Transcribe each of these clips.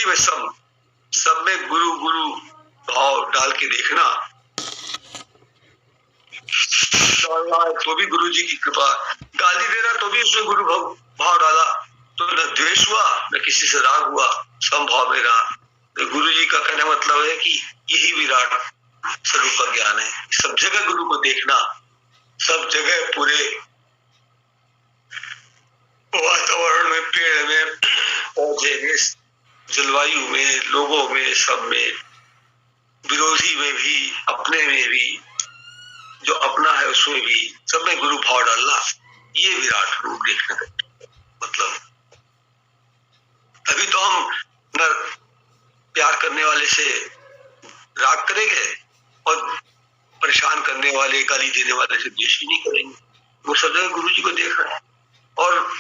इसी में सब में गुरु गुरु भाव डाल के देखना, तो भी गुरु जी की कृपा। गाली दे रहा तो भी उसमें गुरु भाव डाला, तो न द्वेष हुआ न किसी से राग हुआ, समभाव में रहा। तो गुरु जी का कहने मतलब है कि यही विराट स्वरूप का ज्ञान है। सब जगह गुरु को देखना, सब जगह पूरे वातावरण में, पेड़ में, पौधे में, जलवायु में, लोगों में, सब में, विरोधी में भी, अपने में भी, जो अपना है उसमें भी, सब में गुरु भाव डालना, ये विराट रूप देखने का मतलब। अभी तो हम न प्यार करने वाले से राग करेंगे और परेशान करने वाले, गाली देने वाले से द्वेष भी नहीं करेंगे। वो सब जगह गुरु जी को देख रहे हैं और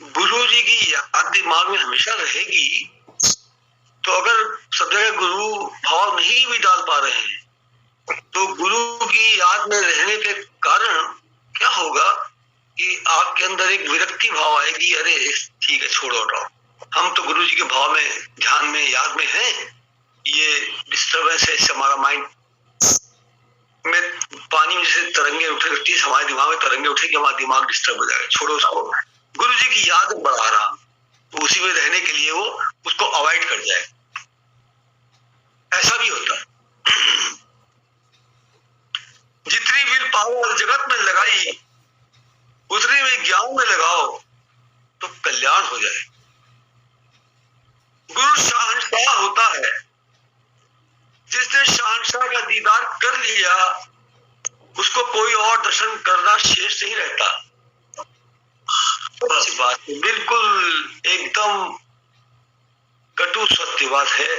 गुरु जी की याद दिमाग में हमेशा रहेगी। तो अगर सब जगह गुरु भाव नहीं भी डाल पा रहे हैं, तो गुरु की याद में रहने के कारण क्या होगा कि आपके अंदर एक विरक्ति भाव आएगी, अरे ठीक है छोड़ो हटाओ, हम तो गुरु जी के भाव में, ध्यान में, याद में हैं, ये डिस्टर्बेंस है, इससे हमारा माइंड में पानी में जैसे तरंगे उठे लगती है, हमारे दिमाग में तरंगे उठेगी, हमारा दिमाग डिस्टर्ब हो जाएगा, छोड़ो उसको। गुरु जी की याद बढ़ा रहा, तो उसी में रहने के लिए वो उसको अवॉइड कर जाए, ऐसा भी होता है। जितनी विल पावर जगत में लगाई उतनी में ज्ञान में लगाओ तो कल्याण हो जाए। गुरु शहंशाह होता है, जिसने शहंशाह का दीदार कर लिया उसको कोई और दर्शन करना शेष नहीं रहता। अच्छी बात है, बिल्कुल एकदम कटु सत्य बात है।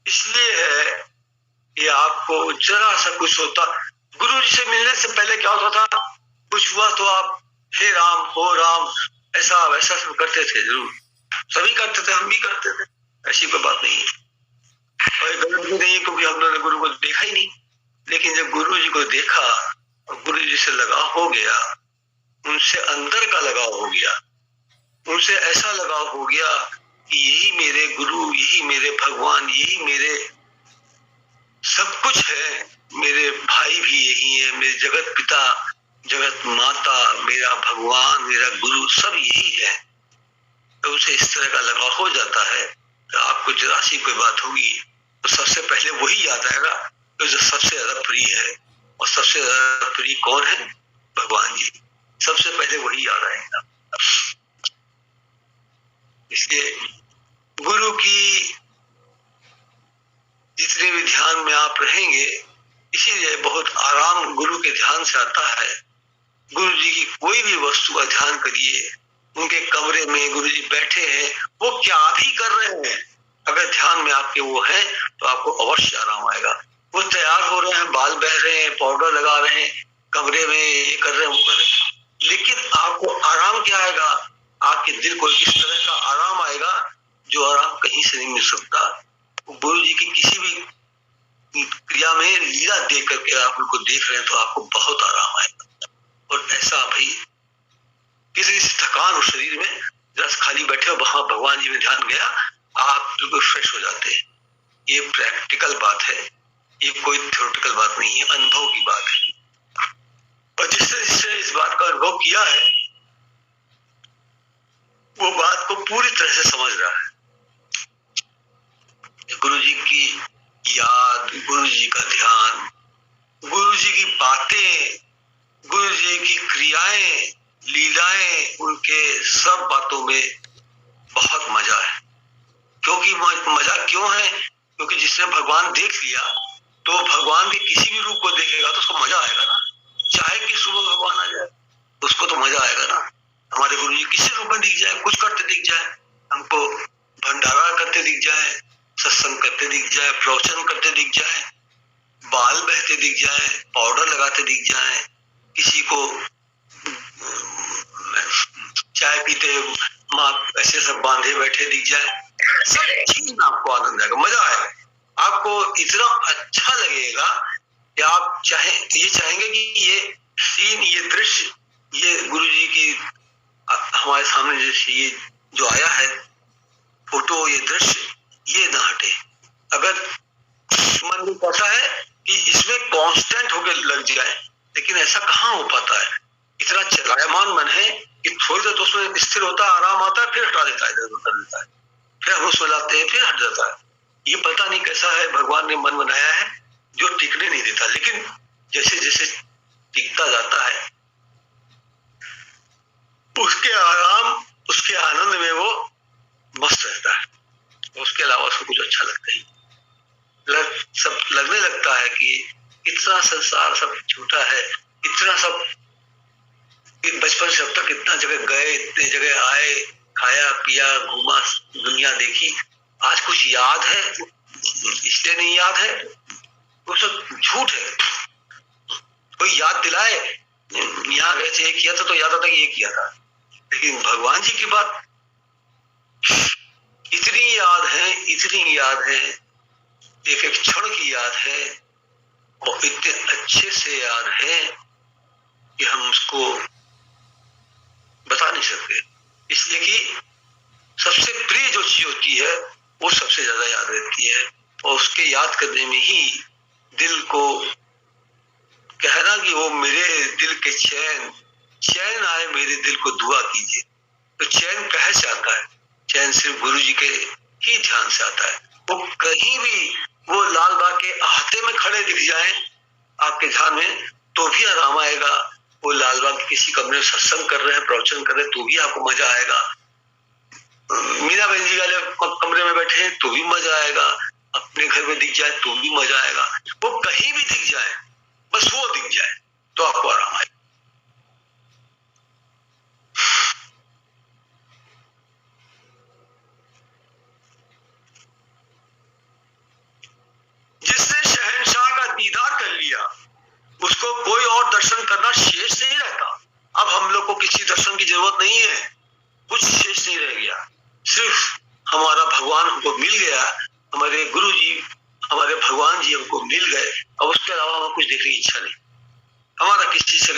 इसलिए है ये आपको जरा सा कुछ होता, गुरु जी से मिलने से पहले क्या होता था, कुछ हुआ तो आप हे राम हो राम ऐसा वैसा सब करते थे, जरूर सभी करते थे, हम भी करते थे, ऐसी कोई बात नहीं है और गलत भी नहीं है क्योंकि हम लोगों ने गुरु को देखा ही नहीं। लेकिन जब गुरु जी को देखा और गुरु जी से लगाव हो गया, उनसे अंदर का लगाव हो गया, उनसे ऐसा लगाव हो गया कि यही मेरे गुरु, यही मेरे भगवान, यही मेरे सब कुछ है, मेरे भाई भी यही है, मेरे जगत पिता, जगत माता, मेरा भगवान, मेरा गुरु सब यही है। तो उसे इस तरह का लगाव हो जाता है तो आपको जरा सी कोई बात होगी तो सबसे पहले वही याद आएगा तो जो सबसे ज्यादा प्रिय है। और सबसे ज्यादा प्रिय कौन है? भगवान जी। सबसे पहले वही याद आएगा। इसलिए गुरु की जितने भी ध्यान में आप रहेंगे, इसीलिए बहुत आराम गुरु के ध्यान से आता है। गुरु जी की कोई भी वस्तु का ध्यान करिए, उनके कमरे में गुरु जी बैठे हैं, वो क्या भी कर रहे हैं, अगर ध्यान में आपके वो है तो आपको अवश्य आराम आएगा। वो तैयार हो रहे हैं, बाल बह रहे हैं, पाउडर लगा रहे हैं, कमरे में ये कर रहे हैं, वो कर रहे हैं, लेकिन आपको आराम क्या आएगा? आपके दिल को किस तरह का आराम आएगा जो आराम कहीं से नहीं मिल सकता। गुरु जी की किसी भी क्रिया में लीला देख करके आप उनको देख रहे हैं तो आपको बहुत आराम आएगा। और ऐसा भाई किसी थकान हो शरीर में, जब खाली बैठे हो वहां भगवान जी में ध्यान गया, आप बिल्कुल फ्रेश हो जाते हैं। ये प्रैक्टिकल बात है, ये कोई थ्योरेटिकल बात नहीं है, अनुभव की बात है। और जिसने इस बात का अनुभव किया है वो बात को पूरी तरह से समझ रहा है। गुरु जी की याद, गुरु जी का ध्यान, गुरु जी की बातें, गुरु जी की क्रियाएं, लीलाएं, उनके सब बातों में बहुत मजा है। क्योंकि मजा क्यों है? क्योंकि जिसने भगवान देख लिया तो भगवान के किसी भी रूप को देखेगा तो उसको मजा आएगा ना। चाहे किस रूप में भगवान आ जाए उसको तो मजा आएगा ना। हमारे गुरु जी किसी रूप में दिख जाए, कुछ करते दिख जाए, हमको भंडारा करते दिख जाए, सत्संग करते दिख जाए, प्रवचन करते दिख जाए, बाल बहते दिख जाए, पाउडर लगाते दिख जाए, किसी को चाय पीते माँ ऐसे सब बांधे बैठे दिख जाए, सब चीज में आपको आनंद आएगा, मजा आएगा। आपको इतना अच्छा लगेगा कि आप ये चाहेंगे कि ये सीन, ये दृश्य, ये गुरु जी की हमारे सामने जैसे ये जो आया है फोटो, ये दृश्य, ये ना हटे। अगर मन में कैसा है कि इसमें कांस्टेंट होकर लग जाए, लेकिन ऐसा कहाँ हो पाता है। इतना चलायमान मन है कि थोड़ी देर तो उसमें स्थिर होता है, आराम आता है, फिर हटा देता है, इधर कर देता है, फिर हम उसमें लाते हैं, फिर हट जाता है। ये पता नहीं कैसा है, भगवान ने मन बनाया है जो टिकने नहीं देता, लेकिन जैसे जैसे टिकता जाता है उसके आराम, उसके आनंद में वो मस्त रहता है, उसके अलावा उसको कुछ अच्छा लगता ही सब लगने लगता है कि इतना संसार सब झूठा है, इतना सब बचपन से अब तक इतना जगह गए, इतने जगह आए, खाया पिया, घूमा, दुनिया देखी, आज कुछ याद है इसलिए नहीं याद है, वो सब झूठ है। कोई याद दिलाए यहाँ गए थे, किया था, तो याद आता कि ये किया था, लेकिन भगवान जी की बात इतनी याद है, इतनी याद है, एक एक क्षण की याद है, और इतने अच्छे से याद है कि हम उसको बता नहीं सकते। इसलिए कि सबसे प्रिय जो चीज होती है वो सबसे ज्यादा याद रहती है, और उसके याद करने में ही दिल को कहना कि वो मेरे दिल के चैन आए, मेरे दिल को दुआ कीजिए, तो चैन कहाँ से आता है? चैन सिर्फ गुरु जी के ही ध्यान से आता है। वो कहीं भी वो लाल बाग के अहाते में खड़े दिख जाए आपके ध्यान में तो भी आराम आएगा, वो लाल बाग के किसी कमरे में सत्संग कर रहे हैं, प्रवचन कर रहे हैं, तो भी आपको मजा आएगा, मीना बहन जी वाले कमरे में बैठे हैं तो भी मजा आएगा, अपने घर में दिख जाए तो भी मजा आएगा, वो कहीं भी दिख जाए, बस वो दिख जाए तो आपको आराम आएगा। जिसने शहंशाह का दीदार कर लिया उसको कोई और दर्शन करना शेष नहीं रहता। अब हम लोग को किसी दर्शन की जरूरत नहीं है, कुछ शेष नहीं रह गया, सिर्फ हमारा भगवान हमको मिल गया, हमारे गुरु जी, हमारे भगवान जी हमको मिल गए, अब उसके अलावा हमें कुछ देखने की इच्छा नहीं, हमारा किसी से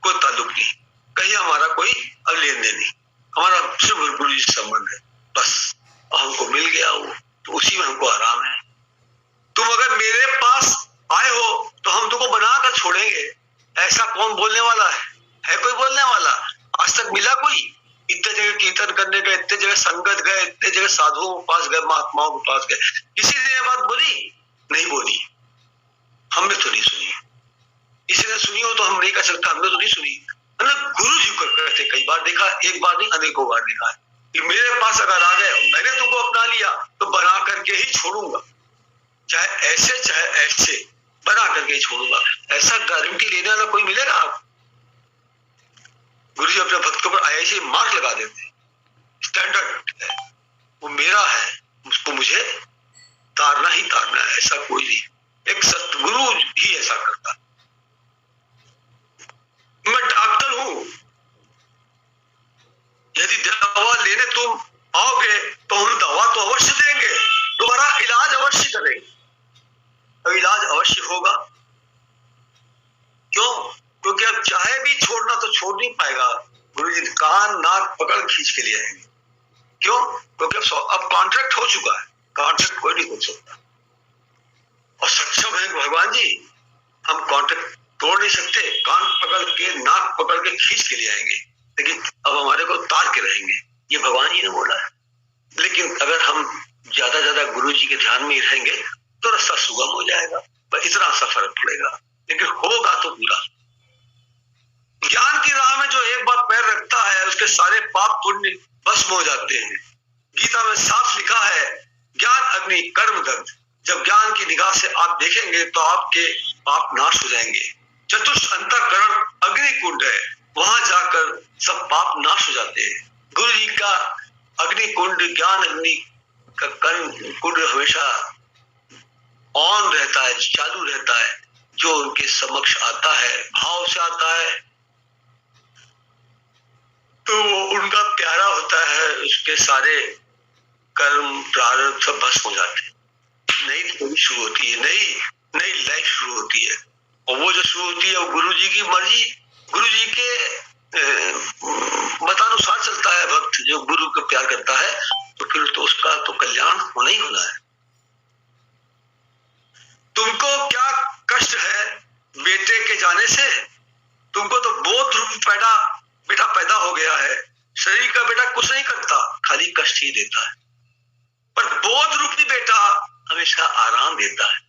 कोई ताल्लुक नहीं, कहीं हमारा कोई अब लेन देन नहीं, हमारा सिर्फ गुरु जी से संबंध है बस, और हमको मिल गया वो, तो उसी में हमको आराम है। तुम अगर मेरे पास आए हो तो हम तुमको बना कर छोड़ेंगे, ऐसा कौन बोलने वाला है कोई बोलने वाला? आज तक मिला कोई? इतने जगह कीर्तन करने गए, इतने जगह संगत गए, इतने जगह साधुओं के पास गए, महात्माओं के पास गए, किसी ने बात बोली? नहीं बोली, हमने तो नहीं सुनी। किसी ने सुनी हो तो हम नहीं कह सकते हमने तो नहीं सुनी, मतलब गुरु जी को कहते कई बार देखा, एक बार नहीं अनेकों बार देखा है कि मेरे पास अगर आ गए, मैंने तुमको अपना लिया तो बना करके ही छोड़ूंगा, चाहे ऐसे बना करके छोड़ूंगा, ऐसा गारंटी लेने वाला कोई मिलेगा? आप गुरु जी अपने भक्त के ऊपर ऐसे मार्क लगा देते, स्टैंडर्ड है, वो मेरा है, उसको मुझे तारना ही तारना है, ऐसा कोई नहीं, एक सतगुरु ही ऐसा करता। मैं डॉक्टर हूं, यदि दवा लेने तुम आओगे तो हम दवा तो अवश्य देंगे, तुम्हारा इलाज अवश्य करेंगे, इलाज अवश्य होगा। क्यों? क्योंकि अब चाहे भी छोड़ना तो छोड़ नहीं पाएगा, गुरु जी कान नाक पकड़ खींच के लिए आएंगे। क्यों? क्योंकि अब कॉन्ट्रैक्ट हो चुका है, कॉन्ट्रैक्ट कोई नहीं तोड़ सकता, और सक्षम है भगवान जी, हम कॉन्ट्रैक्ट तोड़ नहीं सकते, कान पकड़ के नाक पकड़ के खींच के लिए आएंगे, लेकिन अब हमारे को तार के रहेंगे, ये भगवान जी ने बोला है। लेकिन अगर हम ज्यादा गुरु जी के ध्यान में ही रहेंगे तो रास्ता सुगम हो जाएगा, पर इतना सा फर्क पड़ेगा, लेकिन होगा तो पूरा। ज्ञान की राह में जो एक बार पैर रखता है उसके सारे पाप पुण्य भस्म हो जाते हैं। गीता में साफ लिखा है, ज्ञान अग्नि कर्म दग्ध, जब ज्ञान की निगाह से आप देखेंगे तो आपके पाप नाश हो जाएंगे। चतुष्ट अंतःकरण अग्नि कुंड है, वहां जाकर सब पाप नाश हो जाते हैं। गुरु जी का अग्नि कुंड, ज्ञान अग्नि का कुंड हमेशा ऑन रहता है, चालू रहता है, जो उनके समक्ष आता है, भाव से आता है तो वो उनका प्यारा होता है, उसके सारे कर्म प्रारब्ध सब भस्म हो जाते हैं, नई थोड़ी शुरू होती है, नई लाइफ शुरू होती है, और वो जो शुरू होती है वो गुरु जी की मर्जी, गुरु जी के मतानुसार चलता है। भक्त जो गुरु को प्यार करता है तो फिर तो उस गया है। शरीर का बेटा कुछ नहीं करता, खाली कष्ट ही देता है, पर बोध रूपी बेटा हमेशा आराम देता है।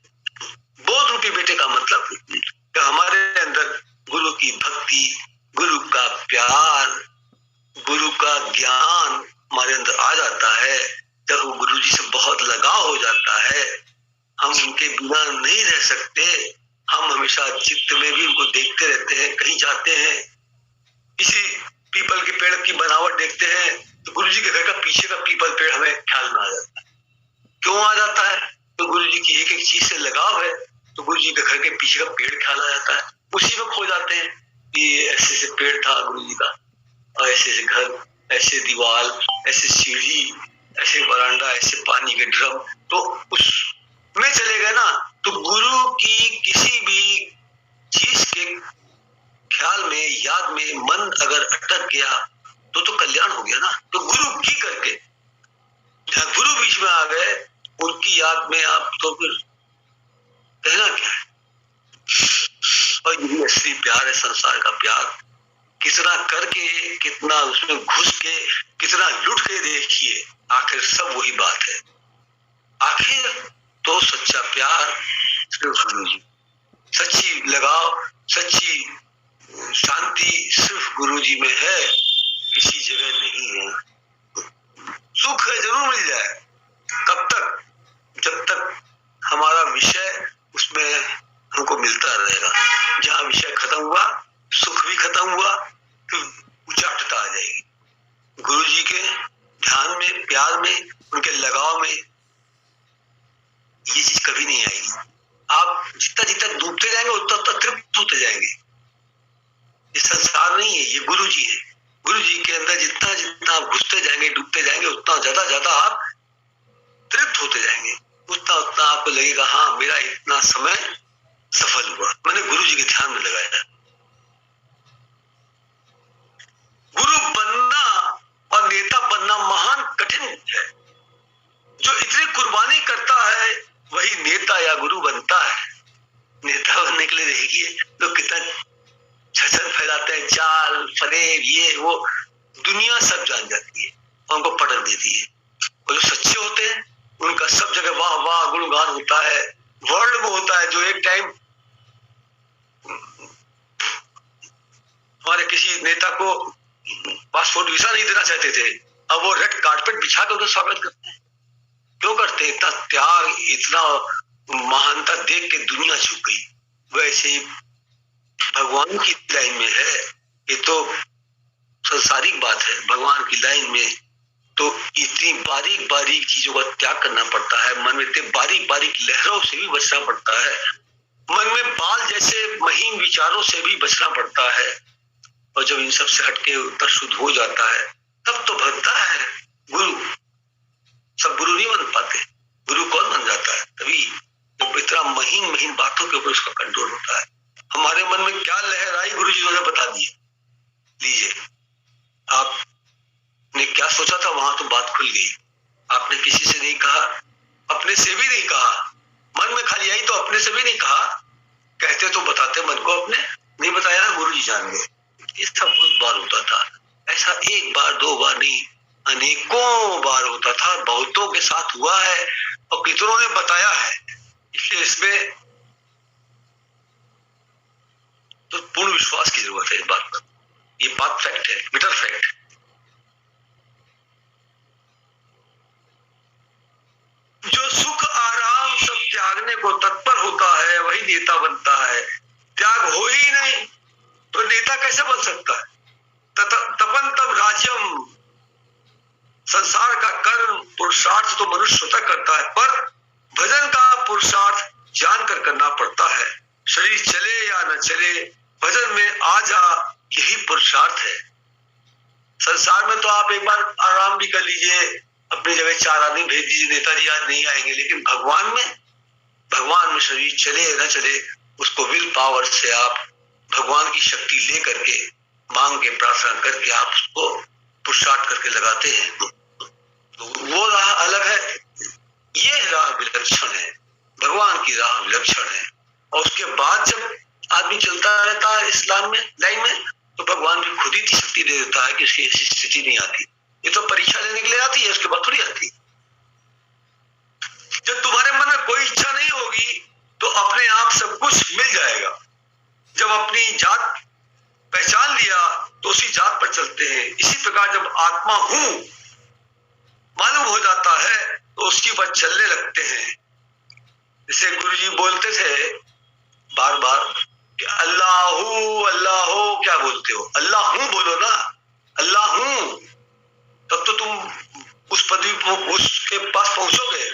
बोध रूपी बेटे का मतलब कि हमारे अंदर गुरु की भक्ति, गुरु का प्यार, गुरु का ज्ञान हमारे अंदर आ जाता है। जब वो गुरु जी से बहुत लगाव हो जाता है, हम उनके बिना नहीं रह सकते। हम हमेशा चित्त में भी उनको देखते रहते हैं। कहीं जाते हैं, किसी पीपल के पेड़ की बनावट देखते हैं तो गुरु जी के घर का पीछे का पीपल पेड़ हमें ख्याल में आ जाता है। क्यों आ जाता है? तो गुरु जी की एक एक चीज से लगाव है, तो गुरु जी के घर के पीछे का पेड़ ख्याल आ जाता है। उसी में खो जाते हैं कि ऐसे ऐसे पेड़ था गुरु जी का, और ऐसे ऐसे घर, ऐसे दीवार, ऐसे सीढ़ी, ऐसे बरांडा, ऐसे पानी के ड्रम। तो उसमें चले गए ना, तो गुरु की किसी भी चीज के ख्याल में, याद में मन अगर अटक गया तो कल्याण हो गया ना। तो गुरु की करके जहाँ गुरु बीच में आ गए, उनकी याद में आप तो फिर कहना क्या है। और यही असली प्यार है, संसार का प्यार। कितना करके, कितना उसमें घुस के, कितना लुट के देखिए, आखिर सब वही बात है। आखिर तो सच्चा प्यार सिर्फ गुरु जी, सच्ची लगाव, सच्ची शांति सिर्फ गुरु जी में है, किसी जगह नहीं है। सुख जरूर मिल जाए, कब तक? जब तक हमारा विषय उसमें हमको मिलता रहेगा। जहाँ विषय खत्म हुआ, सुख भी खत्म हुआ, तो उचाटता आ जाएगी। गुरु जी के ध्यान में, प्यार में, उनके लगाव में ये चीज कभी नहीं आएगी। आप जितना जितना डूबते जाएंगे उतना उतना तृप्त होते जाएंगे। ये संसार नहीं है, ये गुरु जी है। गुरु जी के अंदर जितना जितना आप घुसते जाएंगे, डूबते जाएंगे, उतना ज्यादा ज्यादा आप तृप्त होते जाएंगे। उतना उतना आपको लगेगा, हाँ मेरा इतना समय सफल हुआ, मैंने गुरु जी के ध्यान में लगाया। गुरु बनना और नेता बनना महान कठिन है। जो इतनी कुर्बानी करता है वही नेता या गुरु बनता है। नेता बनने के लिए देखिए लोग कितना छछन फैलाते हैं, चाल फरेब ये वो, दुनिया सब जान जाती है और उनको पटक देती है। और जो सच्चे होते हैं उनका सब जगह वाह वाह गुणगान होता है, वर्ल्ड में होता है। जो एक टाइम हमारे किसी नेता को पासपोर्ट वीजा नहीं देना चाहते थे, अब वो रेड कारपेट बिछा कर उनका स्वागत करते हैं। क्यों करते हैं? इतना त्याग, इतना महानता देख के दुनिया झुक गई। वैसे ही भगवान की लाइन में है, ये तो संसारिक बात है। भगवान की लाइन में तो इतनी बारीक बारीक चीजों का त्याग करना पड़ता है। मन में इतने बारीक बारीक लहरों से भी बचना पड़ता है। मन में बाल जैसे महीन विचारों से भी बचना पड़ता है। और जब इन सब से हटके उत्तर शुद्ध हो जाता है, तब तो बनता है गुरु। सब गुरु नहीं बन पाते। गुरु कौन बन जाता है? तभी जब इतना महीन महीन बातों के ऊपर उसका कंट्रोल होता है। हमारे मन में क्या लहर आई, गुरु जी ने बता दिए। लीजिए, आपने क्या सोचा था, वहां तो बात खुल गई। आपने किसी से नहीं कहा, अपने से भी नहीं कहा, मन में खाली आई तो अपने से भी नहीं कहा। कहते तो बताते मन को, अपने नहीं बताया, गुरु जी जान गए। ये सब बहुत बार होता था। ऐसा एक बार दो बार नहीं, अनेकों बार होता था। बहुतों के साथ हुआ है और कितनों ने बताया है। इसलिए इसमें तो पूर्ण विश्वास की जरूरत है इस बात पर। ये बात फैक्ट है, बिटर फैक्ट। जो सुख आराम सब त्यागने को तत्पर होता है वही नेता बनता है। त्याग हो ही नहीं तो नेता कैसे बन सकता है? तपन तब राज्यम, संसार का कर्म पुरुषार्थ तो मनुष्य स्वतः करता है, पर भजन का पुरुषार्थ जानकर करना पड़ता है। शरीर चले या न चले, भजन में आ जा, यही पुरुषार्थ है। संसार में तो आप एक बार आराम भी कर लीजिए, अपनी जगह 4 आदमी भेज दीजिए, नेताजी आज नहीं आएंगे। लेकिन भगवान में शरीर चले न चले, उसको विल पावर से आप भगवान की शक्ति ले करके, मांग के, प्रार्थना करके आप उसको पुरुषार्थ करके लगाते हैं। तो वो राह अलग है, ये राह विलक्षण है, भगवान की राह विलक्षण है। और उसके बाद जब आदमी चलता रहता है इस्लाम में लाइन में, तो भगवान भी खुद ही इतनी शक्ति दे देता है कि उसकी ऐसी स्थिति नहीं आती। ये तो परीक्षा लेने के लिए आती है, उसके बाद थोड़ी आती। जब तुम्हारे मन में कोई इच्छा नहीं होगी तो अपने आप सब कुछ मिल जाएगा। जब अपनी जात पहचान लिया तो उसी जात पर चलते हैं। इसी प्रकार जब आत्मा हूं मालूम हो जाता है तो उसकी पर चलने लगते हैं। जैसे गुरु जी बोलते थे बार बार कि अल्लाहू अल्लाहो, क्या बोलते हो? अल्लाह हूं बोलो ना, अल्लाह हूं, तब तो तुम उस पदवी उसके पास पहुंचोगे।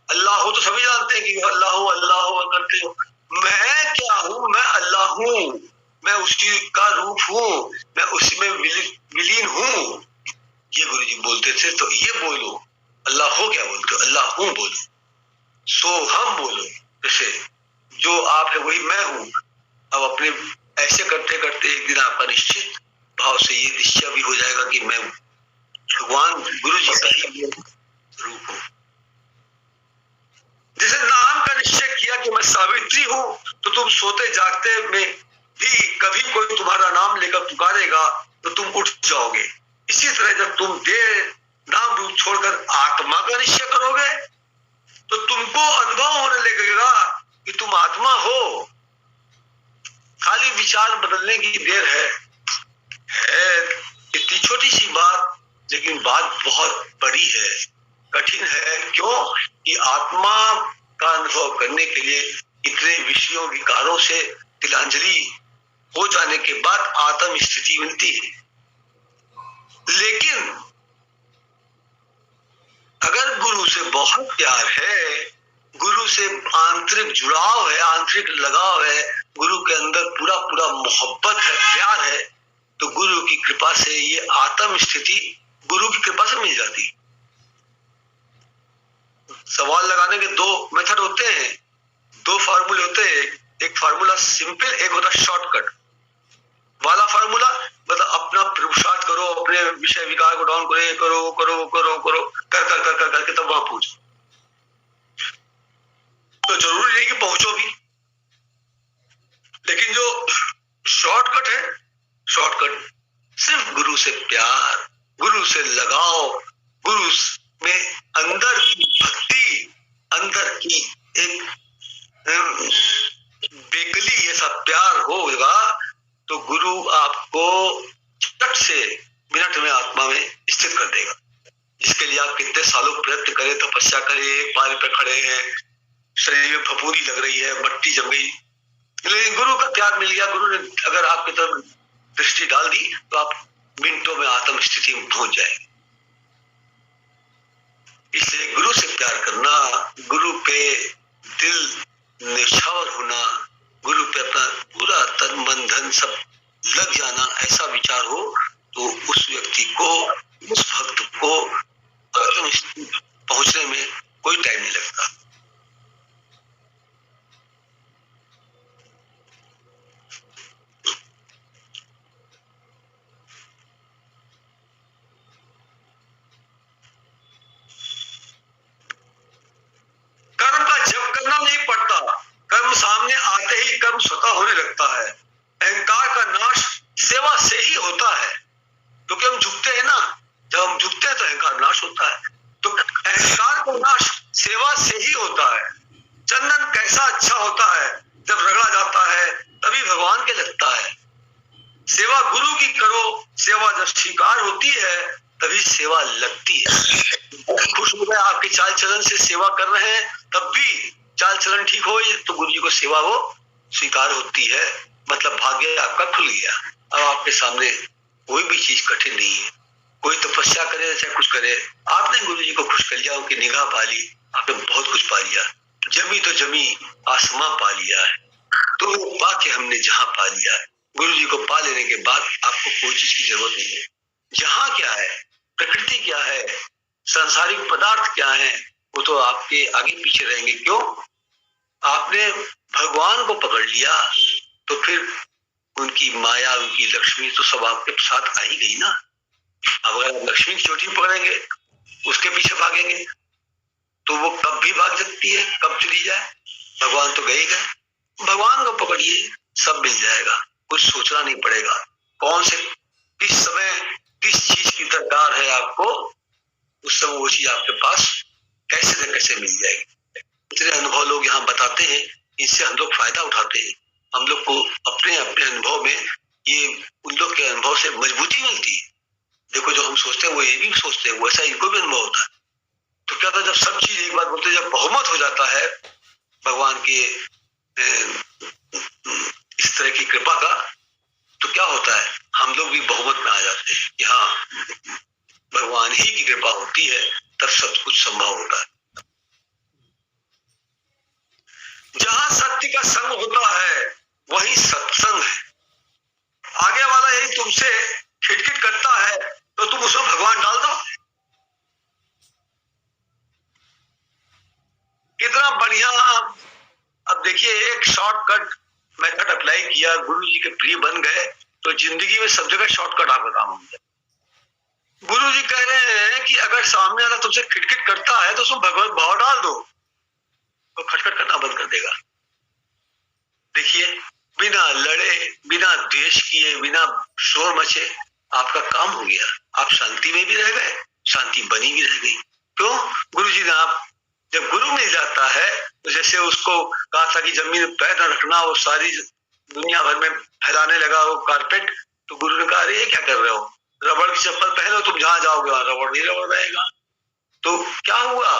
अल्लाह हो तो सभी जानते हैं कि अल्लाह हो अल्लाह हो करते हो। मैं क्या हूं? मैं अल्लाह हूं, मैं उसी का रूप हूं, मैं उसी में विलीन हूं। ये गुरु जी बोलते थे। तो ये बोलो, अल्लाह हो क्या बोलते हो? अल्लाह हूं बोलो, सो हम बोलो। जैसे जो आप है वही मैं हूं। अब अपने ऐसे करते करते एक दिन आपका निश्चित भाव से ये निश्चय भी हो जाएगा कि मैं भगवान गुरु जी का ही रूप हूं। जैसे नाम का निश्चय किया कि मैं सावित्री हूं, तो तुम सोते जागते में भी कभी कोई तुम्हारा नाम लेकर पुकारेगा तो तुम उठ जाओगे। इसी तरह जब तुम देह नाम रूप छोड़कर आत्मा का निश्चय करोगे तो तुमको अनुभव होने लगेगा कि तुम आत्मा हो। खाली विचार बदलने की देर है इतनी छोटी सी बात, लेकिन बात बहुत बड़ी है, कठिन है। क्यों कि आत्मा का अनुभव करने के लिए इतने विषयों विकारों से तिलांजलि हो जाने के बाद आत्म स्थिति मिलती है। लेकिन अगर गुरु से बहुत प्यार है, गुरु से आंतरिक जुड़ाव है, आंतरिक लगाव है, गुरु के अंदर पूरा पूरा मोहब्बत है, प्यार है, तो गुरु की कृपा से ये आत्म स्थिति गुरु की कृपा से मिल जाती। सवाल लगाने के दो मेथड होते हैं, दो फार्मूले होते हैं। एक फार्मूला सिंपल, एक होता शॉर्टकट वाला फार्मूला। मतलब अपना पुरुषार्थ करो, अपने विषय विकार को डाउन करो, करो करो करो करो कर कर कर कर करके तब वहां पहुंचो। तो जरूरी नहीं कि पहुंचो भी, लेकिन जो शॉर्टकट है, शॉर्टकट सिर्फ गुरु से प्यार, गुरु से लगाव, गुरु में अंदर की भक्ति, अंदर की एक बेकली ऐसा प्यार होगा तो गुरु आपको झट से मिनट में आत्मा में स्थित कर देगा। जिसके लिए आप कितने सालों प्रयत्न करें, तपस्या करें, एक पैर पे खड़े हैं, शरीर में फफूंदी लग रही है, मट्टी जम गई, लेकिन गुरु का प्यार मिल गया, गुरु ने अगर आपकी तरफ दृष्टि डाल दी तो आप मिनटों में आत्म स्थिति में पहुंच जाएंगे। इसलिए गुरु से प्यार करना, गुरु पे दिल निछावर होना, गुरु पे अपना पूरा तन मन धन सब लग जाना, ऐसा विचार हो तो उस व्यक्ति को, उस भक्त को आत्म स्थिति पहुंचने में कोई टाइम नहीं लगता। कर्म का जप करना नहीं पड़ता, कर्म सामने आते ही कर्म स्वतः होने लगता है। अहंकार का नाश सेवा से ही होता है, क्योंकि हम झुकते हैं ना, जब हम झुकते हैं तो अहंकार नाश होता है। तो अहंकार का नाश सेवा से ही होता है। चंदन कैसा अच्छा होता है, जब रगड़ा जाता है तभी भगवान के लगता है। सेवा गुरु की करो, सेवा जब स्वीकार होती है तभी सेवा लगती है। खुश हो गए आपके चाल चलन से सेवा कर रहे हैं, तब भी चाल चलन ठीक हो तो गुरु जी को सेवा वो स्वीकार होती है। मतलब भाग्य आपका खुल गया। अब आपके सामने कोई भी चीज कठिन नहीं है। कोई तपस्या करे चाहे कुछ करे, आपने गुरु जी को खुश कर लिया, उनकी निगाह पा ली, आपने बहुत कुछ पा लिया। जमी तो जमी आसमां पा लिया है, तो पाके हमने जहां पा लिया है। गुरु जी को पा लेने के बाद आपको कोई चीज की जरूरत नहीं है। जहां क्या है, प्रकृति क्या है, सांसारिक पदार्थ क्या है, वो तो आपके आगे पीछे रहेंगे। क्यों? आपने भगवान को पकड़ लिया तो फिर उनकी माया, उनकी लक्ष्मी तो सब आपके साथ आ ही गई ना। अब अगर लक्ष्मी की चोटी पकड़ेंगे, उसके पीछे भागेंगे तो वो कब भी भाग सकती है, कब चली जाए। भगवान तो गए गए, भगवान को पकड़िए, सब मिल जाएगा, कुछ सोचना नहीं पड़ेगा। कौन से किस समय किस चीज की दरकार है आपको, उस समय वो चीज आपके पास कैसे न कैसे मिल जाएगी। इतने अनुभव लोग यहाँ बताते हैं, इससे हम लोग फायदा उठाते हैं। हम लोग को अपने अपने अनुभव में ये उन लोग के अनुभव से मजबूती मिलती है। देखो जो हम सोचते हैं वो ये भी सोचते हैं, वैसा इनको भी अनुभव होता है। तो क्या था, जब सब चीज एक बात बोलते, जब बहुमत हो जाता है भगवान के इस तरह की कृपा का, तो क्या होता है, हम लोग भी बहुमत में आ जाते हैं कि हाँ भगवान ही की कृपा होती है, तब सब कुछ संभव होता है। जहां सत्य का संग होता है वही सत्संग है। आगे वाला यही तुमसे खिटखिट करता है तो तुम उसमें भगवान डाल दो। कितना बढ़िया। अब देखिए, एक शॉर्टकट मेथड अप्लाई किया, गुरु जी के प्रिय बन गए, तो जिंदगी में सब जगह शॉर्टकट आपका काम हो गया। गुरु जी कह रहे हैं कि अगर सामने वाला तुमसे खिटखिट करता है तो उसमें भगवत भाव डाल दो, तो खटखट करना बंद कर देगा। देखिए, बिना लड़े, बिना द्वेष किए, बिना शोर मचे आपका काम हो गया। आप शांति में भी रह गए, शांति बनी भी रह गई। क्यों? गुरु जी ने आप जब गुरु मिल जाता है, तो जैसे उसको कहा था कि जमीन में पैर न रखना, वो सारी दुनिया भर में फैलाने लगा वो कारपेट, तो गुरु ने कहा, अरे क्या कर रहे हो, रबड़ की चप्पल पहनो, तुम जहां जाओगे वहां रबड़ ही रबड़ रहेगा। तो क्या हुआ,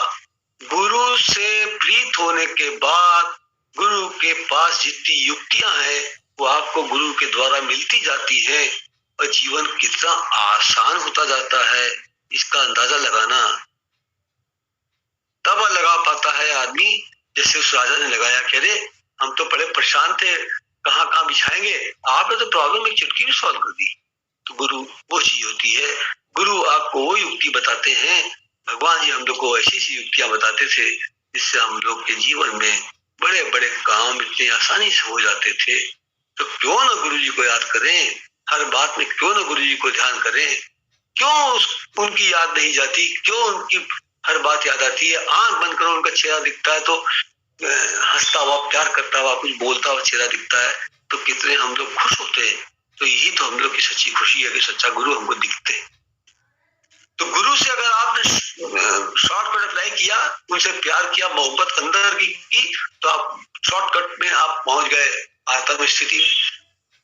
गुरु से प्रीत होने के बाद गुरु के पास जितनी युक्तियां हैं वो आपको गुरु के द्वारा मिलती जाती है, और जीवन कितना आसान होता जाता है इसका अंदाजा लगाना तब लगा पाता है आदमी, जैसे उस राजा ने लगाया कि अरे हम तो बड़े परेशान थे, कहाँ कहाँ बिछाएंगे, आपने तो प्रॉब्लम एक चुटकी में सॉल्व कर दी। तो गुरु वो चीज होती है, गुरु आपको वो युक्ति बताते हैं। भगवान जी हम लोग को ऐसी सी युक्तियां बताते थे जिससे हम लोग के जीवन में बड़े बड़े काम इतने आसानी से हो जाते थे। तो क्यों ना गुरु जी को याद करें, हर बात में क्यों ना गुरु जी को ध्यान करें। क्यों उनकी याद नहीं जाती, क्यों उनकी हर बात याद आती है। आंख बंद करो, उनका चेहरा दिखता है तो हंसता हुआ, प्यार करता हुआ, कुछ बोलता हुआ चेहरा दिखता है तो कितने हम लोग खुश होते हैं। तो यही तो हम लोग की सच्ची खुशी है कि सच्चा गुरु हमको दिखते। तो गुरु से अगर आपने शॉर्टकट अप्लाई किया, उनसे प्यार किया, मोहब्बत अंदर की, तो आप शॉर्टकट में आप पहुंच गए आत्म स्थिति में।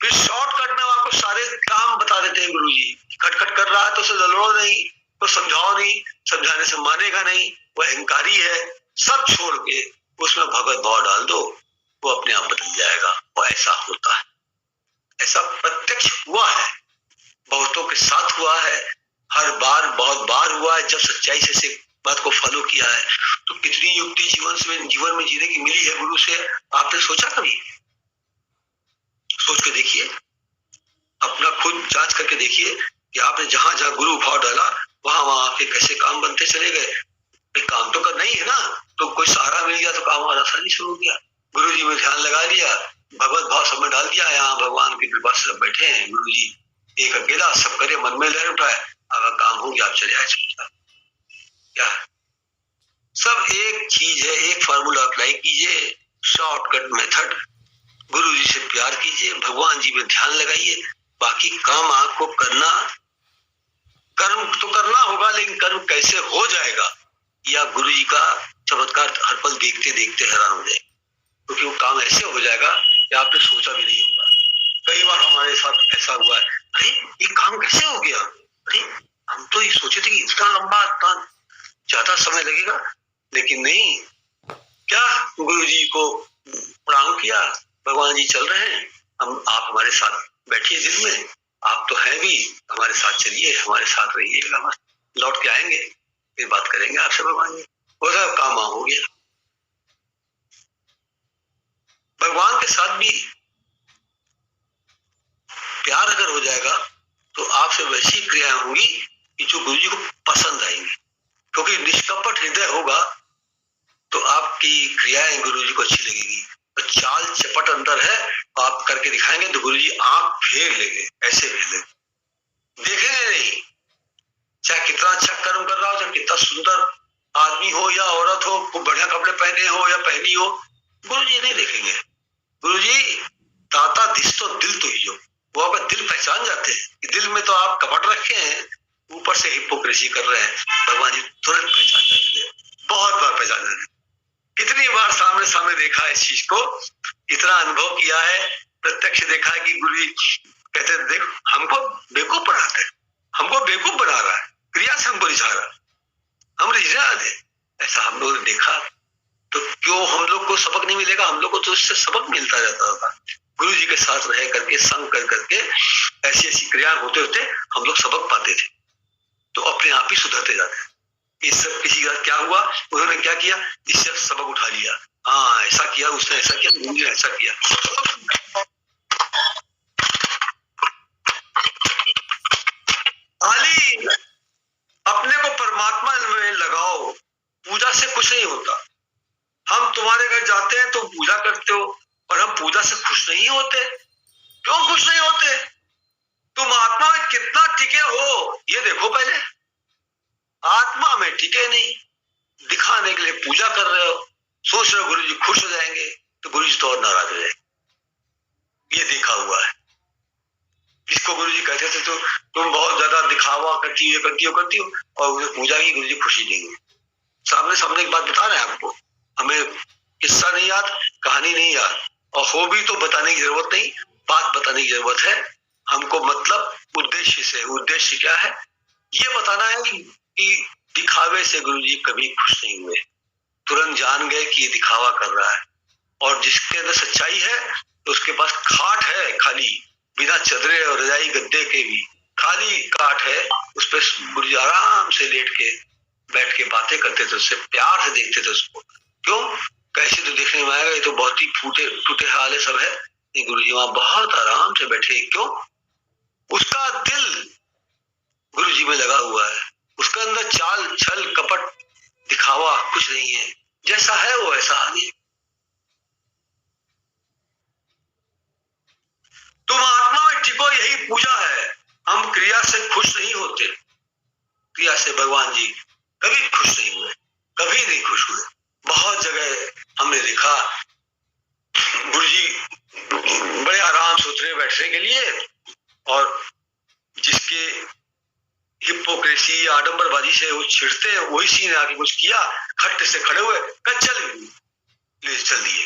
फिर शॉर्टकट में आपको सारे काम बता देते हैं गुरु जी। खटखट कर रहा है तो उसे लड़ो नहीं, तो समझाओ नहीं, समझाने से मानेगा नहीं, वो अहंकारी है, सब छोड़ के उसमें भगवत भाव डाल दो, वो अपने आप बदल जाएगा। वो ऐसा होता है, ऐसा प्रत्यक्ष हुआ है, बहुतों के साथ हुआ है, हर बार बहुत बार हुआ है। जब सच्चाई से बात को फॉलो किया है तो कितनी युक्ति जीवन में जीने की मिली है गुरु से, आपने सोचा कभी? सोच के देखिए, अपना खुद जांच करके देखिए कि आपने जहां जहां गुरु भाव डाला वहां वहां आपके कैसे काम बनते चले गए। काम तो करना ही है ना, तो कोई सहारा मिल गया तो काम और आसानी शुरू हो गया। गुरु जी में ध्यान लगा लिया, भगवत भाव सब में डाल दिया, यहाँ भगवान की कृपा से सब बैठे हैं। गुरु जी एक अकेला सब करे, मन में लहर उठाए, अगर काम हो गया आप चले आए। क्या सब एक चीज है, एक फार्मूला अप्लाई कीजिए, शॉर्टकट मेथड। गुरु जी से प्यार कीजिए, भगवान जी में ध्यान लगाइए, बाकी काम आपको करना, कर्म तो करना होगा, लेकिन कर्म कैसे हो जाएगा या गुरु जी का चमत्कार हर पल देखते देखते हैरान हो जाए, क्योंकि वो काम ऐसे हो जाएगा कि आपने सोचा भी नहीं होगा। कई बार हमारे साथ ऐसा हुआ है, अरे ये काम कैसे हो गया, अरे हम तो ये सोचे थे कि इतना लंबा, इतना ज्यादा समय लगेगा, लेकिन नहीं। क्या गुरु जी को प्रणाम किया, भगवान जी चल रहे हैं, आप हमारे साथ बैठिए दिल में, आप तो हैं भी, हमारे साथ चलिए, हमारे साथ रहिएगा, लौट के आएंगे फिर बात करेंगे आपसे भगवान जी। वो सब काम हो गया। भगवान के साथ भी प्यार अगर हो जाएगा तो आपसे वैसी क्रियाएं होंगी कि जो गुरु जी को पसंद आएंगी, क्योंकि निष्कपट हृदय होगा तो आपकी क्रियाएं गुरु जी को अच्छी लगेगी। और चाल चपट अंदर है तो आप करके दिखाएंगे तो गुरु जी आंख फेर लेंगे, ऐसे फेर लेंगे, देखेंगे नहीं, चाहे कितना अच्छा कर्म कर रहा हो, चाहे कितना सुंदर आदमी हो या औरत हो, खूब बढ़िया कपड़े पहने हो या पहनी हो, गुरु जी नहीं देखेंगे। गुरु जी ताता दिस तो दिल तो ही जो, वो आपका दिल पहचान जाते हैं कि दिल में तो आप कपट रखे हैं, ऊपर से हिपोक्रेसी कर रहे हैं, भगवान जी तुरंत पहचान जाते हैं, बहुत बार पहचान जाते हैं। कितनी बार सामने सामने देखा है इस चीज को, इतना अनुभव किया है, प्रत्यक्ष देखा है कि गुरु जी कहते देख हमको बेवकूफ बनाते, हमको बेवकूफ बना रहा है, क्रिया से हमको रिझा रहा, हम रिझा दे, ऐसा हम लोगों ने देखा। तो क्यों हम लोग को सबक नहीं मिलेगा? हम लोग को तो इससे सबक मिलता रहता था, गुरु जी के साथ रह करके, संग कर करके, ऐसी ऐसी क्रिया होते होते हम लोग सबक पाते थे, तो अपने आप ही सुधरते जाते। इस सब किसी का क्या हुआ, उन्होंने क्या किया, इससे सबक उठा लिया, हाँ ऐसा किया, उसने ऐसा किया, गुरु जी ने ऐसा किया। खाली अपने को परमात्मा में लगाओ, पूजा से कुछ नहीं होता। हम तुम्हारे घर जाते हैं, तुम पूजा करते हो, और हम पूजा से खुश नहीं होते। क्यों खुश नहीं होते? तुम आत्मा में कितना टिके हो ये देखो पहले। आत्मा में टिके नहीं, दिखाने के लिए पूजा कर रहे हो, सोच रहे हो गुरु जी खुश हो जाएंगे, तो गुरु जी तो और नाराज हो जाएंगे। ये देखा हुआ है। जिसको गुरु जी कहते थे तो तुम बहुत ज्यादा दिखावा करती हो, और उन्हें पूजा की गुरु जी खुशी नहीं हुई। सामने सामने एक बात बता रहे हैं आपको, हमें किस्सा नहीं याद, कहानी नहीं याद, और हो भी तो बताने की जरूरत नहीं, बात बताने की जरूरत है हमको। मतलब उद्देश्य से, उद्देश्य क्या है, ये बताना है कि दिखावे से गुरु जी कभी खुश नहीं हुए, तुरंत जान गए कि ये दिखावा कर रहा है, और जिसके अंदर सच्चाई है तो उसके पास खाट है, खाली बिना चदरे और रजाई गद्दे के भी खाली काट है, उस पर गुरु जी आराम से लेट के बैठ के बातें करते थे, उससे प्यार से देखते थे उसको। क्यों? कैसे तो देखने में आएगा, ये तो बहुत ही फूटे टूटे हाले सब है, गुरु जी वहां बहुत आराम से बैठे। क्यों? उसका दिल गुरु जी में लगा हुआ है, उसका अंदर चाल छल कपट दिखावा कुछ नहीं है, जैसा है वो ऐसा आगे। तुम आत्मा में टिको, यही पूजा है। हम क्रिया से खुश नहीं होते, क्रिया से भगवान जी कभी खुश नहीं हुए, कभी नहीं खुश हुए। बहुत जगह हमने देखा गुरु जी बड़े आराम से उतरे बैठने के लिए, और जिसके हिपोक्रेसी या आडंबरबाजी से वो छिड़ते, वही सीन आके कुछ किया, खट्टे से खड़े हुए चल ले चल दिए।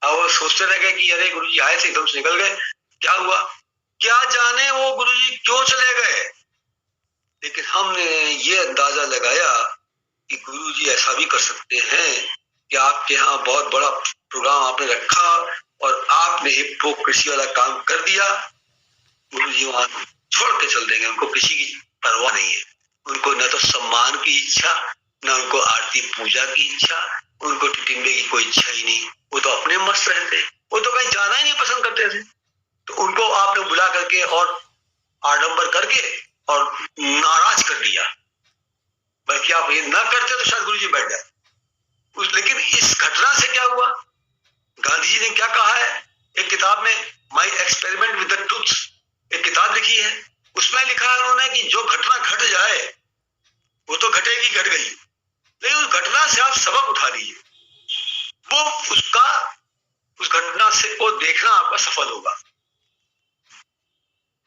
अब वो सोचते रह गए कि अरे गुरु जी आए थे एकदम से निकल गए, क्या हुआ क्या जाने वो गुरु जी क्यों चले गए। लेकिन हमने ये अंदाजा लगाया कि गुरु जी ऐसा भी कर सकते हैं कि आपके यहाँ बहुत बड़ा प्रोग्राम आपने रखा और आपने हिपोक्रेसी वाला काम कर दिया, गुरु जी वहां छोड़ के चल देंगे, उनको किसी की परवाह नहीं है, उनको न तो सम्मान की इच्छा, न उनको आरती पूजा की इच्छा, उनको टिटिम्बे की कोई इच्छा ही नहीं, वो तो अपने मस्त रहते, वो तो कहीं जाना ही नहीं पसंद करते थे। तो उनको आपने बुला करके और आडंबर करके और नाराज कर दिया, बल्कि आप ये ना करते तो शायद गुरु जी बैठ जाए। लेकिन इस घटना से क्या हुआ, गांधी जी ने क्या कहा है एक किताब में, my experiment with the truth, एक किताब लिखी है, उसमें लिखा है उन्होंने कि जो घटना घट जाए वो तो घटेगी, घट गई, लेकिन उस घटना से आप सबक उठा लीजिए, वो उसका उस घटना से को देखना आपका सफल होगा।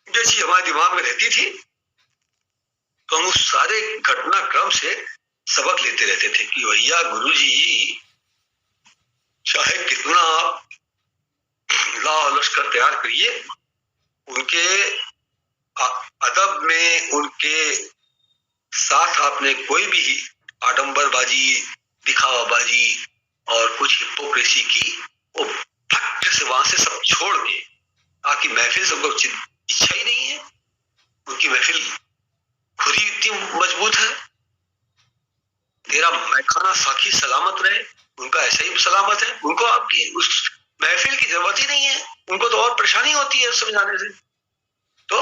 जैसी हमारे दिमाग में रहती थी तो हम उस सारे घटनाक्रम से सबक लेते रहते थे कि भैया गुरु जी चाहे कितना आप लाह लश्कर तैयार करिए, उनके अदब में, उनके साथ आपने कोई भी आडंबरबाजी, दिखावाबाजी और कुछ हिपोक्रेसी की, वो फट से वहां से सब छोड़ के, आपकी महफिल से उनको इच्छा ही नहीं है, उनकी महफिल खुद ही इतनी मजबूत है, तेरा मैखाना साखी सलामत रहे, उनका ऐसा ही सलामत है, उनको आपकी उस महफिल की जरूरत ही नहीं है, उनको तो और परेशानी होती है समझाने से, तो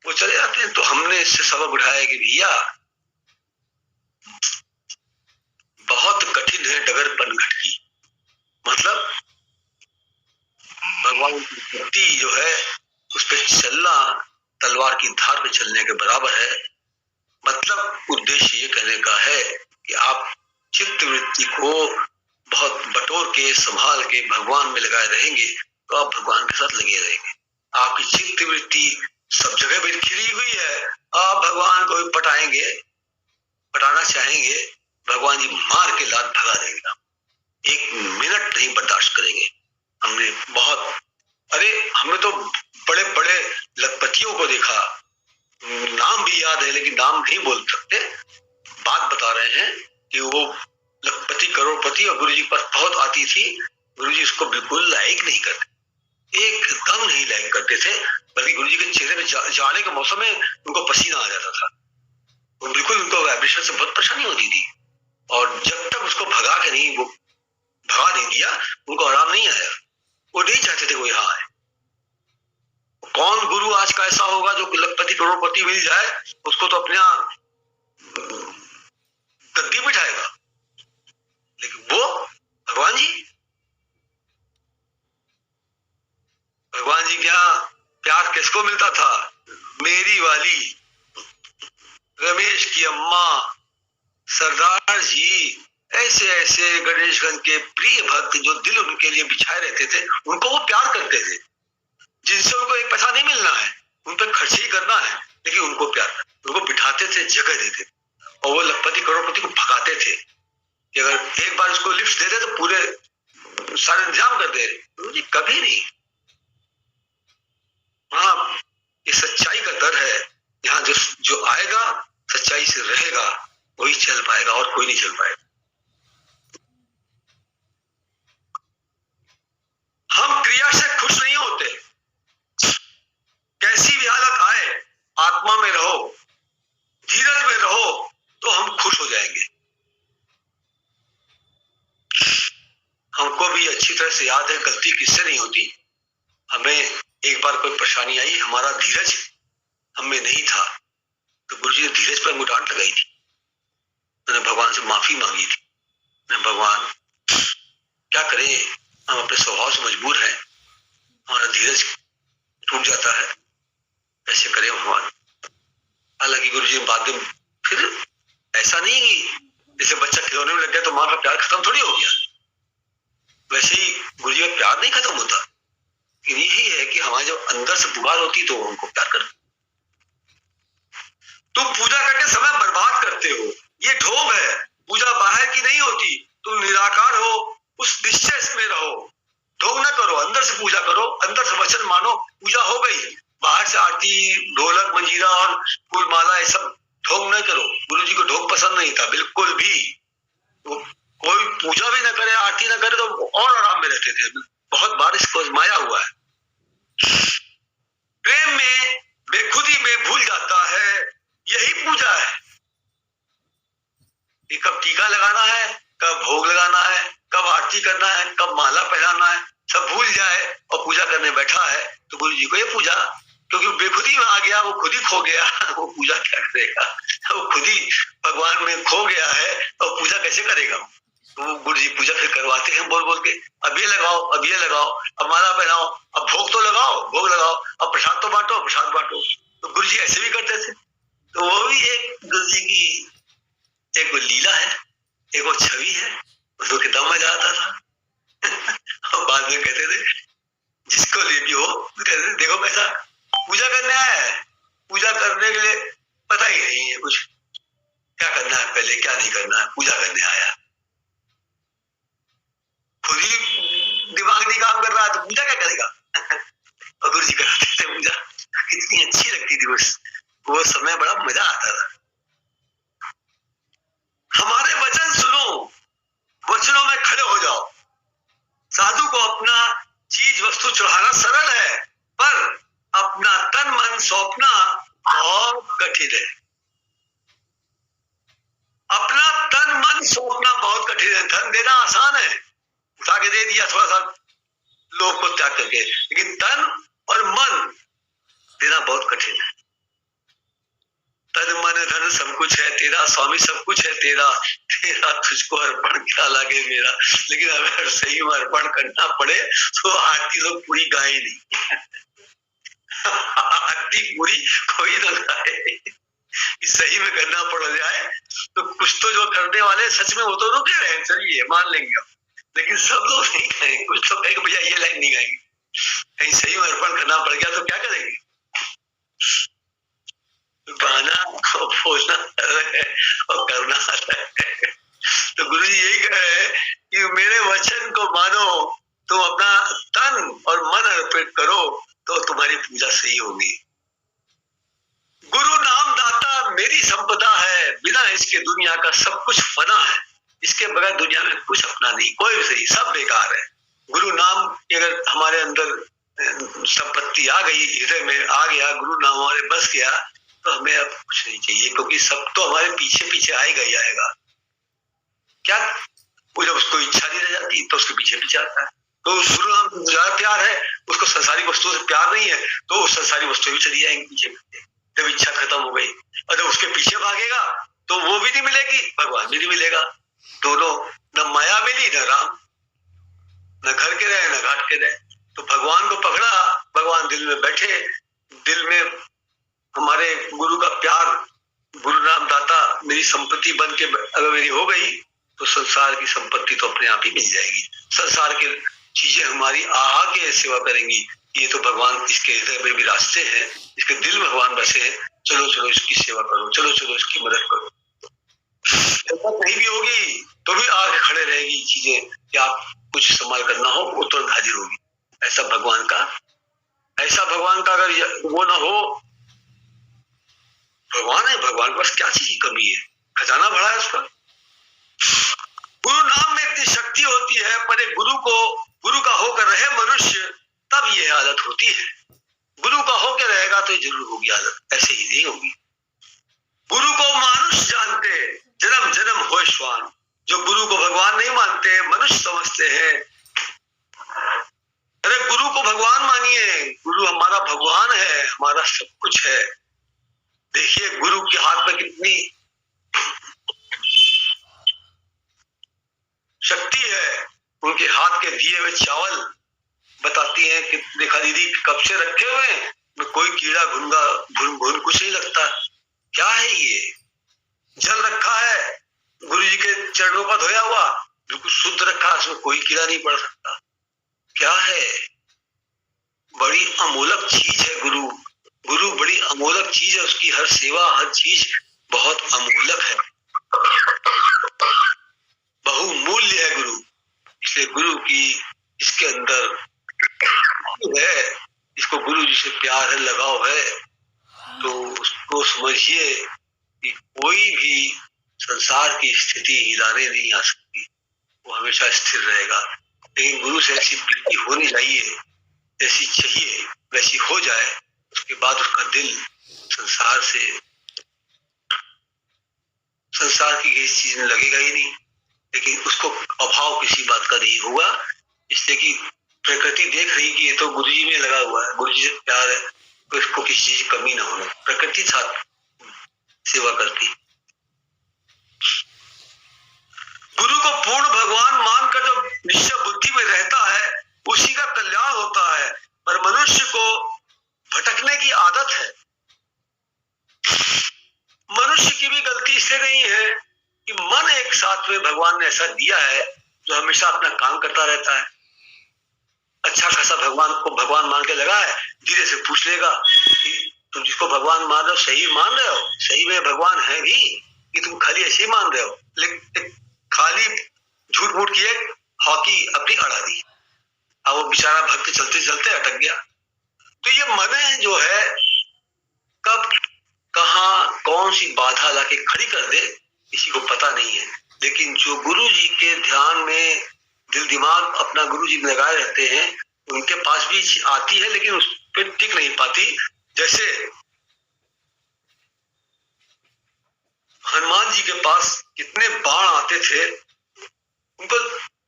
वो चले जाते हैं। तो हमने इससे सबक उठाया कि भैया बहुत कठिन है डगर पनघट की, मतलब भगवान की भक्ति जो है उस पर चलना तलवार की धार पे चलने के बराबर है। मतलब उद्देश्य ये कहने का है कि आप चित्त वृत्ति को बहुत बटोर के संभाल के भगवान में लगाए रहेंगे तो आप भगवान के साथ लगे रहेंगे। आपकी चित्त वृत्ति सब जगह बिखरी हुई है। आप भगवान को भी पटाएंगे, पटाना चाहेंगे, भगवान जी मार के लात भगा देंगे। एक मिनट नहीं बर्दाश्त करेंगे। हमने बहुत, अरे हमने तो बड़े बड़े लखपतियों को देखा, नाम भी याद है लेकिन नाम नहीं बोल सकते, बात बता रहे हैं कि वो लखपति करोड़पति और गुरुजी पर बहुत आती थी, गुरुजी उसको बिल्कुल लाइक नहीं करते, एकदम नहीं लाइक करते थे, बल्कि गुरुजी के चेहरे में जाने के मौसम में उनको पसीना आ जाता था, वो बिल्कुल उनको वाइब्रेशन से बहुत परेशानी होती थी। और जब तक उसको भगा के नहीं, वो भगा नहीं दिया, उनको आराम नहीं आया, वो नहीं चाहते थे वो यहाँ आए। कौन गुरु आज का ऐसा होगा जो लखपति करोड़पति मिल जाए, उसको तो अपने गद्दी बिठाएगा, लेकिन वो भगवान जी के यहाँ प्यार किसको मिलता था? मेरी वाली, रमेश की अम्मा, सरदार जी, ऐसे ऐसे गणेशगंज के प्रिय भक्त जो दिल उनके लिए बिछाए रहते थे, उनको वो प्यार करते थे, जिनसे उनको एक पैसा नहीं मिलना है, उन पर खर्च ही करना है, लेकिन उनको प्यार, उनको बिठाते थे, जगह देते, और वो लखपति करोड़पति को भगाते थे कि अगर एक बार उसको लिफ्ट दे दे तो पूरे सारे इंतजाम कर दे। जी कभी नहीं। हाँ, ये सच्चाई का दर है, यहाँ जो आएगा सच्चाई से रहेगा वही चल पाएगा और कोई नहीं चल पाएगा। हम क्रिया से खुश नहीं होते, कैसी भी हालत आए आत्मा में रहो, धीरज में रहो तो हम खुश हो जाएंगे। हमको भी अच्छी तरह से याद है गलती किससे नहीं होती। हमें एक बार कोई परेशानी आई, हमारा धीरज हमें नहीं था, तो गुरुजी ने धीरज पर मुझे डांट लगाई थी, मैंने भगवान से माफी मांगी थी, मैं भगवान क्या करें, हम अपने स्वभाव से मजबूर हैं, हमारा धीरज टूट जाता है, कैसे करें भगवान। हालांकि गुरुजी ने बाद में फिर ऐसा नहीं कि जैसे बच्चा खिलौने में लग गया तो माँ का प्यार खत्म थोड़ी हो गया, वैसे ही गुरुजी का प्यार नहीं खत्म होता, यही है कि हमारे जब अंदर से पुकार होती तो उनको प्यार कर। तुम पूजा करके समय बर्बाद करते हो, ये ढोंग है, पूजा बाहर की नहीं होती, तुम निराकार हो, उस निश्चय में रहो, ढोंग न करो, अंदर से पूजा करो, अंदर से वचन मानो, पूजा हो गई, बाहर से आरती ढोलक मंजीरा और फूल माला ये सब ढोंग न करो। गुरुजी को ढोंग पसंद नहीं था बिल्कुल भी, तो कोई पूजा भी न करे, आरती न करे तो और आराम में रहते थे, बहुत बार इसको आजमाया हुआ है। प्रेम में बेखुदी में भूल जाता है, यही पूजा है कि कब टीका लगाना है, कब भोग लगाना है, कब आरती करना है, कब माला पहनाना है, सब भूल जाए और पूजा करने बैठा है तो गुरु जी को ये पूजा, क्योंकि बेखुदी में आ गया, वो खुद ही खो गया, वो पूजा क्या करेगा, वो खुद ही भगवान में खो गया है और पूजा कैसे करेगा। तो गुरु जी पूजा फिर करवाते हैं बोल बोल के, अब ये लगाओ, अब ये लगाओ, अब माला पहनाओ, अब भोग तो लगाओ, भोग लगाओ, अब प्रसाद तो बांटो, प्रसाद बांटो। तो गुरु जी ऐसे भी करते थे। तो वो भी एक गुरु जी की एक वो लीला है, एक वो छवि है, उसको कितना मजा आता था। और बाद में कहते थे जिसको ले भी हो, कहते थे देखो कैसा पूजा करने आया है, पूजा करने के लिए पता ही नहीं है कुछ, क्या करना है पहले क्या नहीं करना है, पूजा करने आया, खुद ही दिमाग नहीं काम कर रहा तो पूजा क्या करेगा। और गुरु जी कराते थे पूजा, कितनी अच्छी लगती थी वो समय, बड़ा मजा आता था। हमारे वचन सुनो, वचनों में खड़े हो जाओ। साधु को अपना चीज वस्तु चढ़ाना सरल है, पर अपना तन मन सौंपना बहुत कठिन है। अपना तन मन सौंपना बहुत कठिन है। धन देना आसान है, उठा के दे दिया थोड़ा सा लोग को त्याग करके, लेकिन तन और मन देना बहुत कठिन है। तन मन धन सब कुछ है तेरा स्वामी, सब कुछ है तेरा, तेरा तुझको अर्पण क्या लागे मेरा। लेकिन अगर सही में अर्पण करना पड़े तो आरती तो पूरी गाय नहीं। आरती पूरी कोई ना गाए, सही में करना पड़ जाए तो कुछ तो जो करने वाले सच में वो तो रुके रहे, चलिए मान लेंगे, लेकिन सब लोग नहीं गाएंगे, कुछ तो कहेंगे भैया ये लाइन नहीं गाएंगे, कहीं सही में अर्पण करना पड़ गया तो क्या करेंगे? बहाना बोलना और करना है। तो गुरु जी यही कह रहे हैं कि मेरे वचन को मानो, तुम अपना तन और मन अर्पित करो तो तुम्हारी पूजा सही होगी। गुरु नाम दाता मेरी संपदा है, बिना इसके दुनिया का सब कुछ फना है। इसके बगैर दुनिया में कुछ अपना नहीं, कोई भी सही, सब बेकार है। गुरु नाम अगर हमारे अंदर संपत्ति आ गई, हृदय में आ गया, गुरु नाम हमारे बस गया, तो हमें अब कुछ नहीं चाहिए, क्योंकि सब तो हमारे पीछे पीछे आएगा ही आएगा। क्या वो जब उसको इच्छा नहीं रह जाती तो उसके पीछे पीछे आता है। तो उस गुरु नाम से ज्यादा प्यार है, उसको संसारी वस्तुओं से प्यार नहीं है, तो उस संसारी वस्तु भी चली जाएंगी पीछे पीछे। जब इच्छा खत्म हो गई और जब उसके पीछे भागेगा तो वो भी नहीं मिलेगी, भगवान भी नहीं मिलेगा। दोनों, न माया मिली न राम, न घर के रहे न घाट के रहे। तो भगवान को पकड़ा, भगवान दिल में बैठे, दिल में हमारे गुरु का प्यार, गुरु नाम दाता मेरी संपत्ति बन के अगर मेरी हो गई तो संसार की संपत्ति तो अपने आप ही मिल जाएगी। संसार की चीजें हमारी आहा के सेवा करेंगी। ये तो भगवान, इसके हृदय में भी रास्ते हैं, इसके दिल में भगवान बसे हैं। चलो चलो इसकी सेवा करो, चलो चलो इसकी मदद करो। नहीं भी होगी तो भी आके खड़े रहेगी चीजें कि आप कुछ इस्तेमाल करना हो वो तुरंत हाजिर होगी। ऐसा भगवान का अगर वो ना हो, भगवान है, भगवान के पास क्या चीज की कमी है, खजाना भरा है उसका। गुरु नाम में इतनी शक्ति होती है, पर एक गुरु का होकर रहे मनुष्य तब ये हालत होती है। गुरु का होकर रहेगा तो जरूर होगी हालत, ऐसे ही नहीं होगी। गुरु को मानुष जानते जन्म जन्म हो श्वान, जो गुरु को भगवान नहीं मानते, मनुष्य समझते हैं। अरे गुरु को भगवान मानिए, गुरु हमारा भगवान है, हमारा सब कुछ है। देखिए गुरु के हाथ में कितनी शक्ति है, उनके हाथ के दिए हुए चावल बताती हैं कि देखा दीदी कब से रखे हुए हैं, कोई कीड़ा घुनगा घुन कुछ नहीं लगता। क्या है ये? जल रखा है गुरु जी के चरणों का धोया हुआ, बिल्कुल शुद्ध रखा, इसमें कोई कीड़ा नहीं पड़ सकता। क्या है? बड़ी अमूलक चीज है गुरु बड़ी अमूलक चीज है, उसकी हर सेवा हर चीज बहुत अमूलक है, बहुमूल्य है गुरु। इसलिए गुरु की इसके अंदर है, इसको गुरु जी से प्यार है, लगाव है, तो उसको समझिए कि कोई भी संसार की स्थिति हिलाने नहीं आ सकती, वो हमेशा स्थिर रहेगा। लेकिन गुरु से ऐसी प्रीति होनी चाहिए, जैसी चाहिए वैसी हो जाए, उसके बाद उसका दिल संसार की किसी चीज में लगेगा ही नहीं, लेकिन उसको अभाव किसी बात का नहीं होगा। इसलिए कि प्रकृति देख रही कि ये तो गुरु जी में लगा हुआ है, गुरु जी से प्यार है, तो इसको किसी चीज की कमी ना होना, प्रकृति साथ सेवा करती। गुरु को पूर्ण भगवान मानकर जो निश्चय बुद्धि में रहता है उसी का कल्याण होता है, पर मनुष्य को भटकने की आदत है। मनुष्य की भी गलती इसलिए नहीं है कि मन एक साथ में भगवान ने ऐसा दिया है जो हमेशा अपना काम करता रहता है। अच्छा खासा भगवान मान के लगा है, धीरे से पूछ लेगा कि तुम जिसको भगवान मान रहे हो सही मान रहे हो, सही में भगवान है भी कि तुम खाली ऐसे ही मान रहे हो। लेकिन खाली झूठ मूठ किए, हॉकी अपनी अड़ा दी, अब वो बेचारा भक्त चलते चलते अटक गया। तो ये मन जो है कब कहाँ कौन सी बाधा लाके खड़ी कर दे किसी को पता नहीं है। लेकिन जो गुरु जी के ध्यान में दिल दिमाग अपना गुरु जी में लगाए रहते हैं, उनके पास भी आती है लेकिन उस पर टिक नहीं पाती। जैसे हनुमान जी के पास कितने बाण आते थे, उनको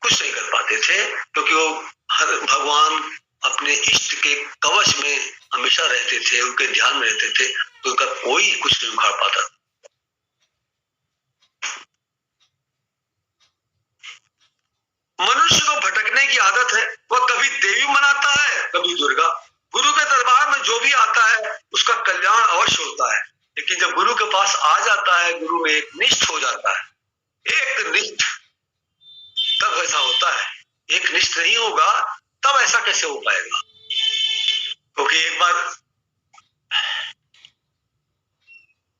कुछ नहीं कर पाते थे, क्योंकि वो हर भगवान अपने इष्ट के कवच में हमेशा रहते थे, उनके ध्यान में रहते थे, तो उनका कोई कुछ नहीं उखाड़ पाता। मनुष्य को भटकने की आदत है, वह कभी देवी मनाता है कभी दुर्गा। गुरु के दरबार में जो भी आता है उसका कल्याण अवश्य होता है, लेकिन जब गुरु के पास आ जाता है, गुरु में एक निष्ठ हो जाता है, एक निष्ठ, तब ऐसा होता है। एक निष्ठ नहीं होगा तब ऐसा कैसे हो पाएगा? क्योंकि एक बार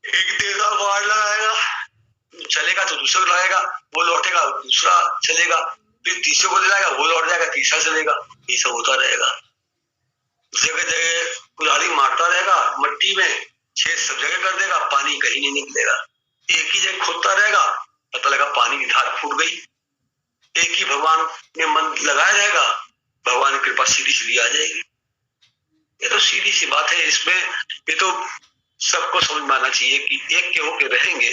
एक देवता वार लगाएगा, चलेगा तो दूसरे को लगाएगा, वो लौटेगा, दूसरा चलेगा, फिर तीसरे को दिलाएगा, वो लौट जाएगा, तीसरा चलेगा। ये सब होता रहेगा। जगह जगह कुल्हाड़ी मारता रहेगा, मट्टी में छेद सब जगह कर देगा, पानी कहीं नहीं निकलेगा। एक ही जगह खोदता रहेगा, पता लगा पानी की धार फूट गई। एक ही भगवान में मन लगाया रहेगा, भगवान की कृपा सीधी सीधी आ जाएगी। ये तो सीधी सी बात है। इसमें ये तो सबको समझ में आना चाहिए कि एक के होके रहेंगे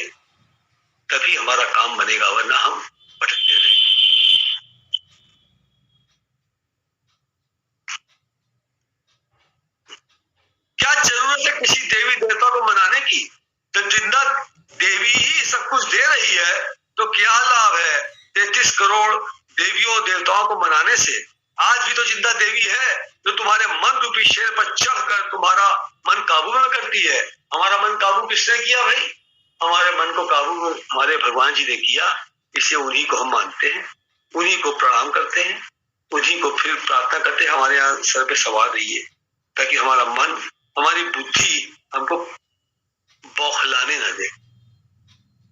तभी हमारा काम बनेगा, वरना हम भटकते रहेंगे। क्या जरूरत है किसी देवी देवता को मनाने की? जब जिंदा देवी ही सब कुछ दे रही है तो क्या लाभ है 33 करोड़ देवियों देवताओं को मनाने से? आज भी तो जिंदा देवी है जो तुम्हारे मन रूपी शेर पर चढ़कर तुम्हारा मन काबू में करती है। हमारा मन काबू किसने किया भाई? हमारे मन को काबू हमारे भगवान जी ने किया। इसलिए उन्हीं को हम मानते हैं, उन्हीं को प्रणाम करते हैं, उन्हीं को फिर प्रार्थना करते हैं हमारे यहाँ सर पे सवार रहिए, ताकि हमारा मन, हमारी बुद्धि हमको बौखलाने न दे।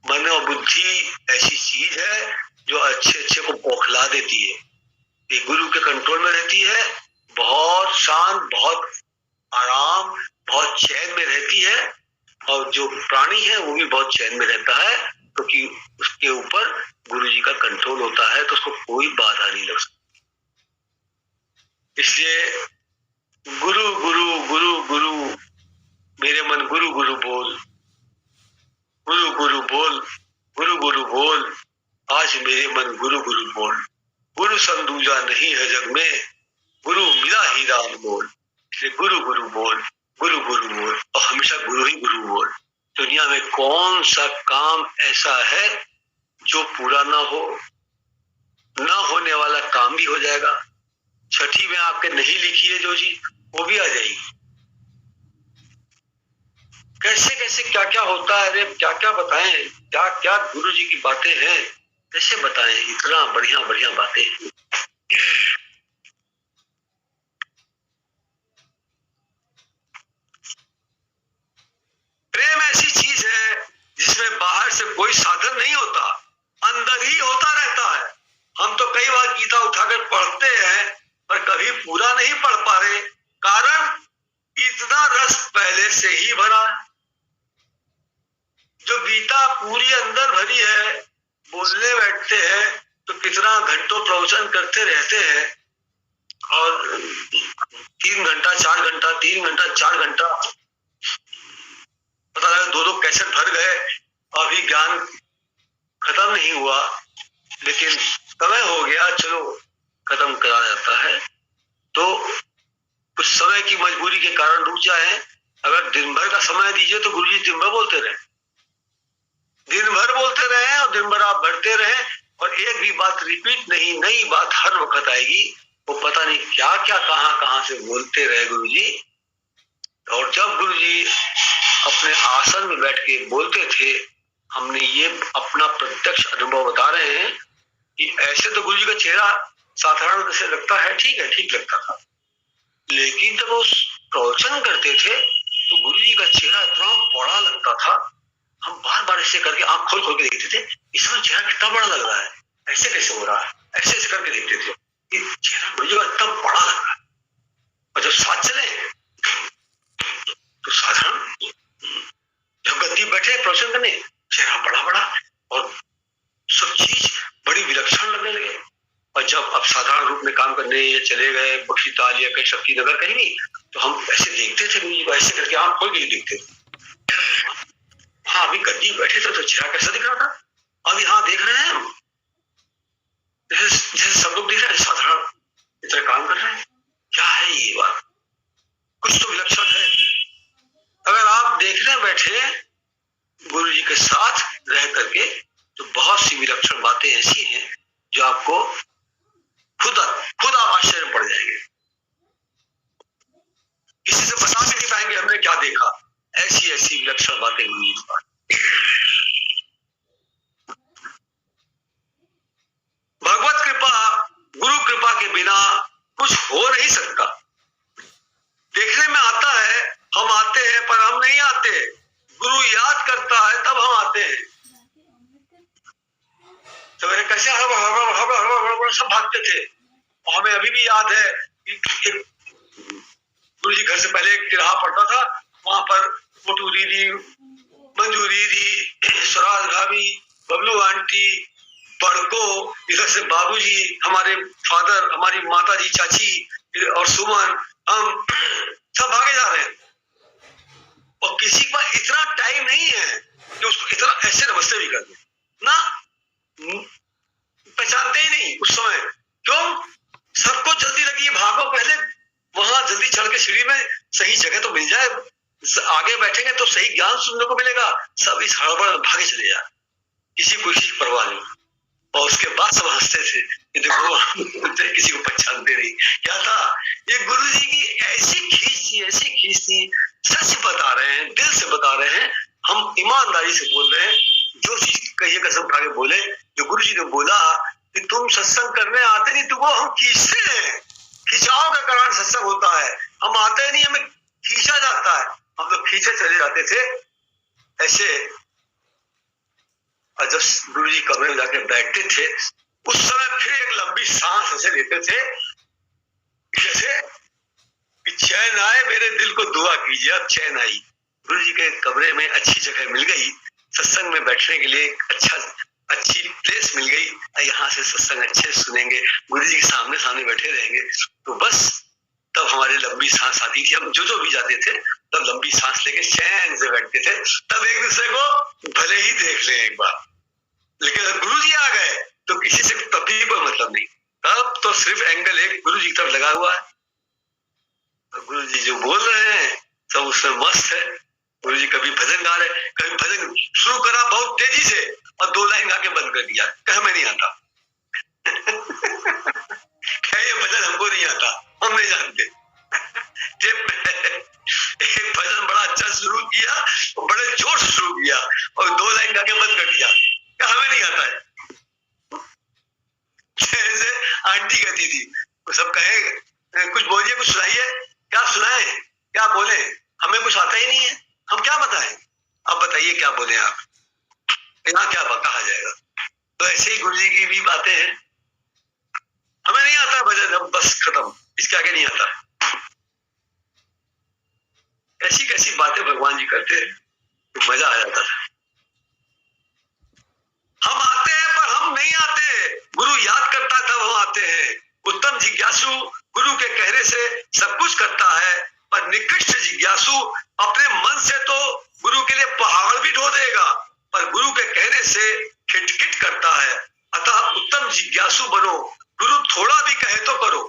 मन और बुद्धि ऐसी चीज है जो अच्छे अच्छे को बौखला देती है। ये गुरु के कंट्रोल में रहती है, बहुत शांत, बहुत आराम, बहुत चैन में रहती है। और जो प्राणी है वो भी बहुत चैन में रहता है, क्योंकि उसके ऊपर गुरु जी का कंट्रोल होता है, तो उसको कोई बाधा नहीं लग सकती। इसलिए गुरु गुरु गुरु गुरु, मेरे मन गुरु गुरु बोल, गुरु गुरु बोल, गुरु गुरु बोल, आज मेरे मन गुरु गुरु बोल। गुरु सन दूजा नहीं है जग में, गुरु मिला ही राम बोल। इसलिए गुरु गुरु बोल, गुरु गुरु बोल, और हमेशा गुरु ही गुरु बोल। दुनिया में कौन सा काम ऐसा है जो पूरा ना हो? ना होने वाला काम भी हो जाएगा। छठी में आपके नहीं लिखी है जो जी, वो भी आ जाएगी। कैसे कैसे क्या क्या होता है, अरे क्या क्या बताएं, क्या क्या गुरु जी की बातें हैं, कैसे बताएं, इतना बढ़िया बढ़िया बातें। प्रेम ऐसी चीज है जिसमें बाहर से कोई साधन नहीं होता, अंदर ही होता रहता है। हम तो कई बार गीता उठाकर पढ़ते हैं पर कभी पूरा नहीं पढ़ पा रहे, कारण इतना रस पहले से ही भरा है। जो गीता पूरी अंदर भरी है, बोलने बैठते हैं तो कितना घंटों प्रवचन करते रहते हैं, और 3 घंटा 4 घंटा 3 घंटा 4 घंटा, पता लगा 2-2 कैसेट भर गए, अभी ज्ञान खत्म नहीं हुआ, लेकिन समय हो गया, चलो खत्म करा जाता है। तो कुछ समय की मजबूरी के कारण रुक जाए। अगर दिन भर का समय दीजिए तो गुरुजी दिन भर बोलते रहे, दिन भर बोलते रहे, और दिन भर आप बढ़ते रहे, और एक भी बात रिपीट नहीं, नई बात हर वक्त आएगी। वो पता नहीं क्या क्या कहां से बोलते रहे गुरुजी। और जब गुरुजी अपने आसन में बैठ के बोलते थे, हमने ये अपना प्रत्यक्ष अनुभव बता रहे हैं कि ऐसे तो गुरुजी का चेहरा साधारण से लगता है, ठीक है, ठीक लगता था, लेकिन जब वो प्रवचन करते थे तो गुरुजी का चेहरा इतना बड़ा लगता था। हम बार बार ऐसे करके आंख खोल खोल के देखते थे, इसमें चेहरा कितना बड़ा लग रहा है, ऐसे कैसे हो रहा है, ऐसे ऐसे करके देखते थे, ये चेहरा गुरुजी का इतना बड़ा लग रहा है। और जब साथ चले तो साधारण, जब गद्दी बैठे प्रवचन करने, चेहरा बड़ा बड़ा और सब चीज बड़ी विलक्षण लगने लगे। और जब अब साधारण रूप में काम करने चले गए, बख्शी ताल या कहीं शक्ति नगर कहीं भी, तो हम ऐसे देखते थे गुरुजी को, ऐसे करके आंख खोल के देखते थे। हाँ, अभी गद्दी बैठे थे तो चेहरा कैसा दिख रहा था, अभी हाँ देख रहे हैं हम, जैसे सब लोग देख रहे हैं, साधारण इतना काम कर रहे हैं। क्या है ये बात? कुछ तो विलक्षण है। अगर आप देखने बैठे गुरुजी के साथ रह करके, तो बहुत सी विलक्षण बातें ऐसी हैं जो आपको खुद आप आश्चर्य में पड़ जाएंगे। किसी से बता भी नहीं पाएंगे हमने क्या देखा, ऐसी ऐसी विलक्षण बातें गुरुजी के पास। भगवत कृपा, गुरु कृपा के बिना कुछ हो नहीं सकता। देखने ऐसे हड़बड़ हड़बड़ हड़बड़ हड़बड़ हड़बड़ सब भागते थे। और हमें अभी भी याद है कि गुरु जी घर से पहले एक तिराहा पड़ता था, वहां पर मोटू दीदी, मंजू दीदी, स्वराज भाभी, बबलू आंटी, बड़को, इधर से बाबूजी, हमारे फादर, हमारी माता जी, चाची और सुमन, हम सब भागे जा रहे हैं। और किसी के पास इतना टाइम नहीं है कि उसको इतना ऐसे नमस्ते भी कर दे ना, पहचानते ही नहीं उस समय। क्यों? सबको जल्दी लगी है, भागो पहले वहां जल्दी चढ़ के सीढ़ी में सही जगह तो मिल जाए, आगे बैठेंगे तो सही ज्ञान सुनने को मिलेगा। सब इस हड़बड़ में भागे चले जाए, किसी को किसी परवाह नहीं। और उसके बाद सब हंसते थे कि देखो किसी को पहचानते नहीं। क्या था ये गुरु जी की ऐसी खींच थी, सच बता रहे हैं, दिल से बता रहे हैं, हम ईमानदारी से बोल रहे हैं, जो चीज कहिए कसम खा के बोले। जो गुरु जी ने बोला कि तुम सत्संग करने आते नहीं, तुमको हम खींचते हैं, खिंचाव का कारण सत्संग होता है। हम आते नहीं, हमें खींचा जाता है, हम लोग खींचे चले जाते थे ऐसे। और जब गुरु जी कमरे में जाके बैठते थे उस समय फिर एक लंबी सांस ऐसे लेते थे जैसे कि चैन आए, मेरे दिल को दुआ कीजिए। अब चैन आई, गुरु जी के कमरे में अच्छी जगह मिल गई, सत्संग में बैठने के लिए अच्छी प्लेस मिल गई, यहाँ से सत्संग अच्छे सुनेंगे, गुरु जी के सामने सामने बैठे रहेंगे। तो बस तब हमारी लंबी सांस आती थी। हम जो भी जाते थे तब लंबी सांस लेके चैन से बैठते थे। तब एक दूसरे को भले ही देख ले एक बार, लेकिन अगर गुरु जी आ गए तो किसी से तभी कोई मतलब नहीं। तब तो सिर्फ एंगल एक गुरु जी की तरफ लगा हुआ है। गुरु जी जो बोल रहे हैं सब उसमें मस्त है। गुरु जी कभी भजन गा रहे, कभी भजन शुरू करा बहुत तेजी से और 2 लाइन गा के बंद कर दिया, कह मैं नहीं आता। ये भजन हमको नहीं आता, हम नहीं जानते। एक भजन बड़ा अच्छा शुरू किया, बड़े जोर से शुरू किया और 2 लाइन गा के बंद कर दिया, कहा हमें नहीं आता है। जैसे आंटी कहती थी, सब कहे कुछ बोलिए, कुछ सुनाइए, क्या सुनाए, क्या बोले, हमें कुछ आता ही नहीं है, हम क्या बताएं, अब बताइए क्या बोले आप, यहाँ क्या कहा जाएगा। तो ऐसे ही गुरु जी की भी बातें हैं, हमें नहीं आता भजन, अब बस खत्म, इसके आगे नहीं आता। ऐसी कैसी बातें भगवान जी करते हैं तो मजा आ जाता था। हम आते हैं पर हम नहीं आते, गुरु याद करता है तब हम आते हैं। उत्तम जिज्ञासु गुरु के कहने से सब कुछ करता है, पर निकृष्ट जिज्ञासु अपने मन से तो गुरु के लिए पहाड़ भी ढो देगा, पर गुरु के कहने से खिटखिट करता है। अतः उत्तम जिज्ञासु बनो, गुरु थोड़ा भी कहे तो करो,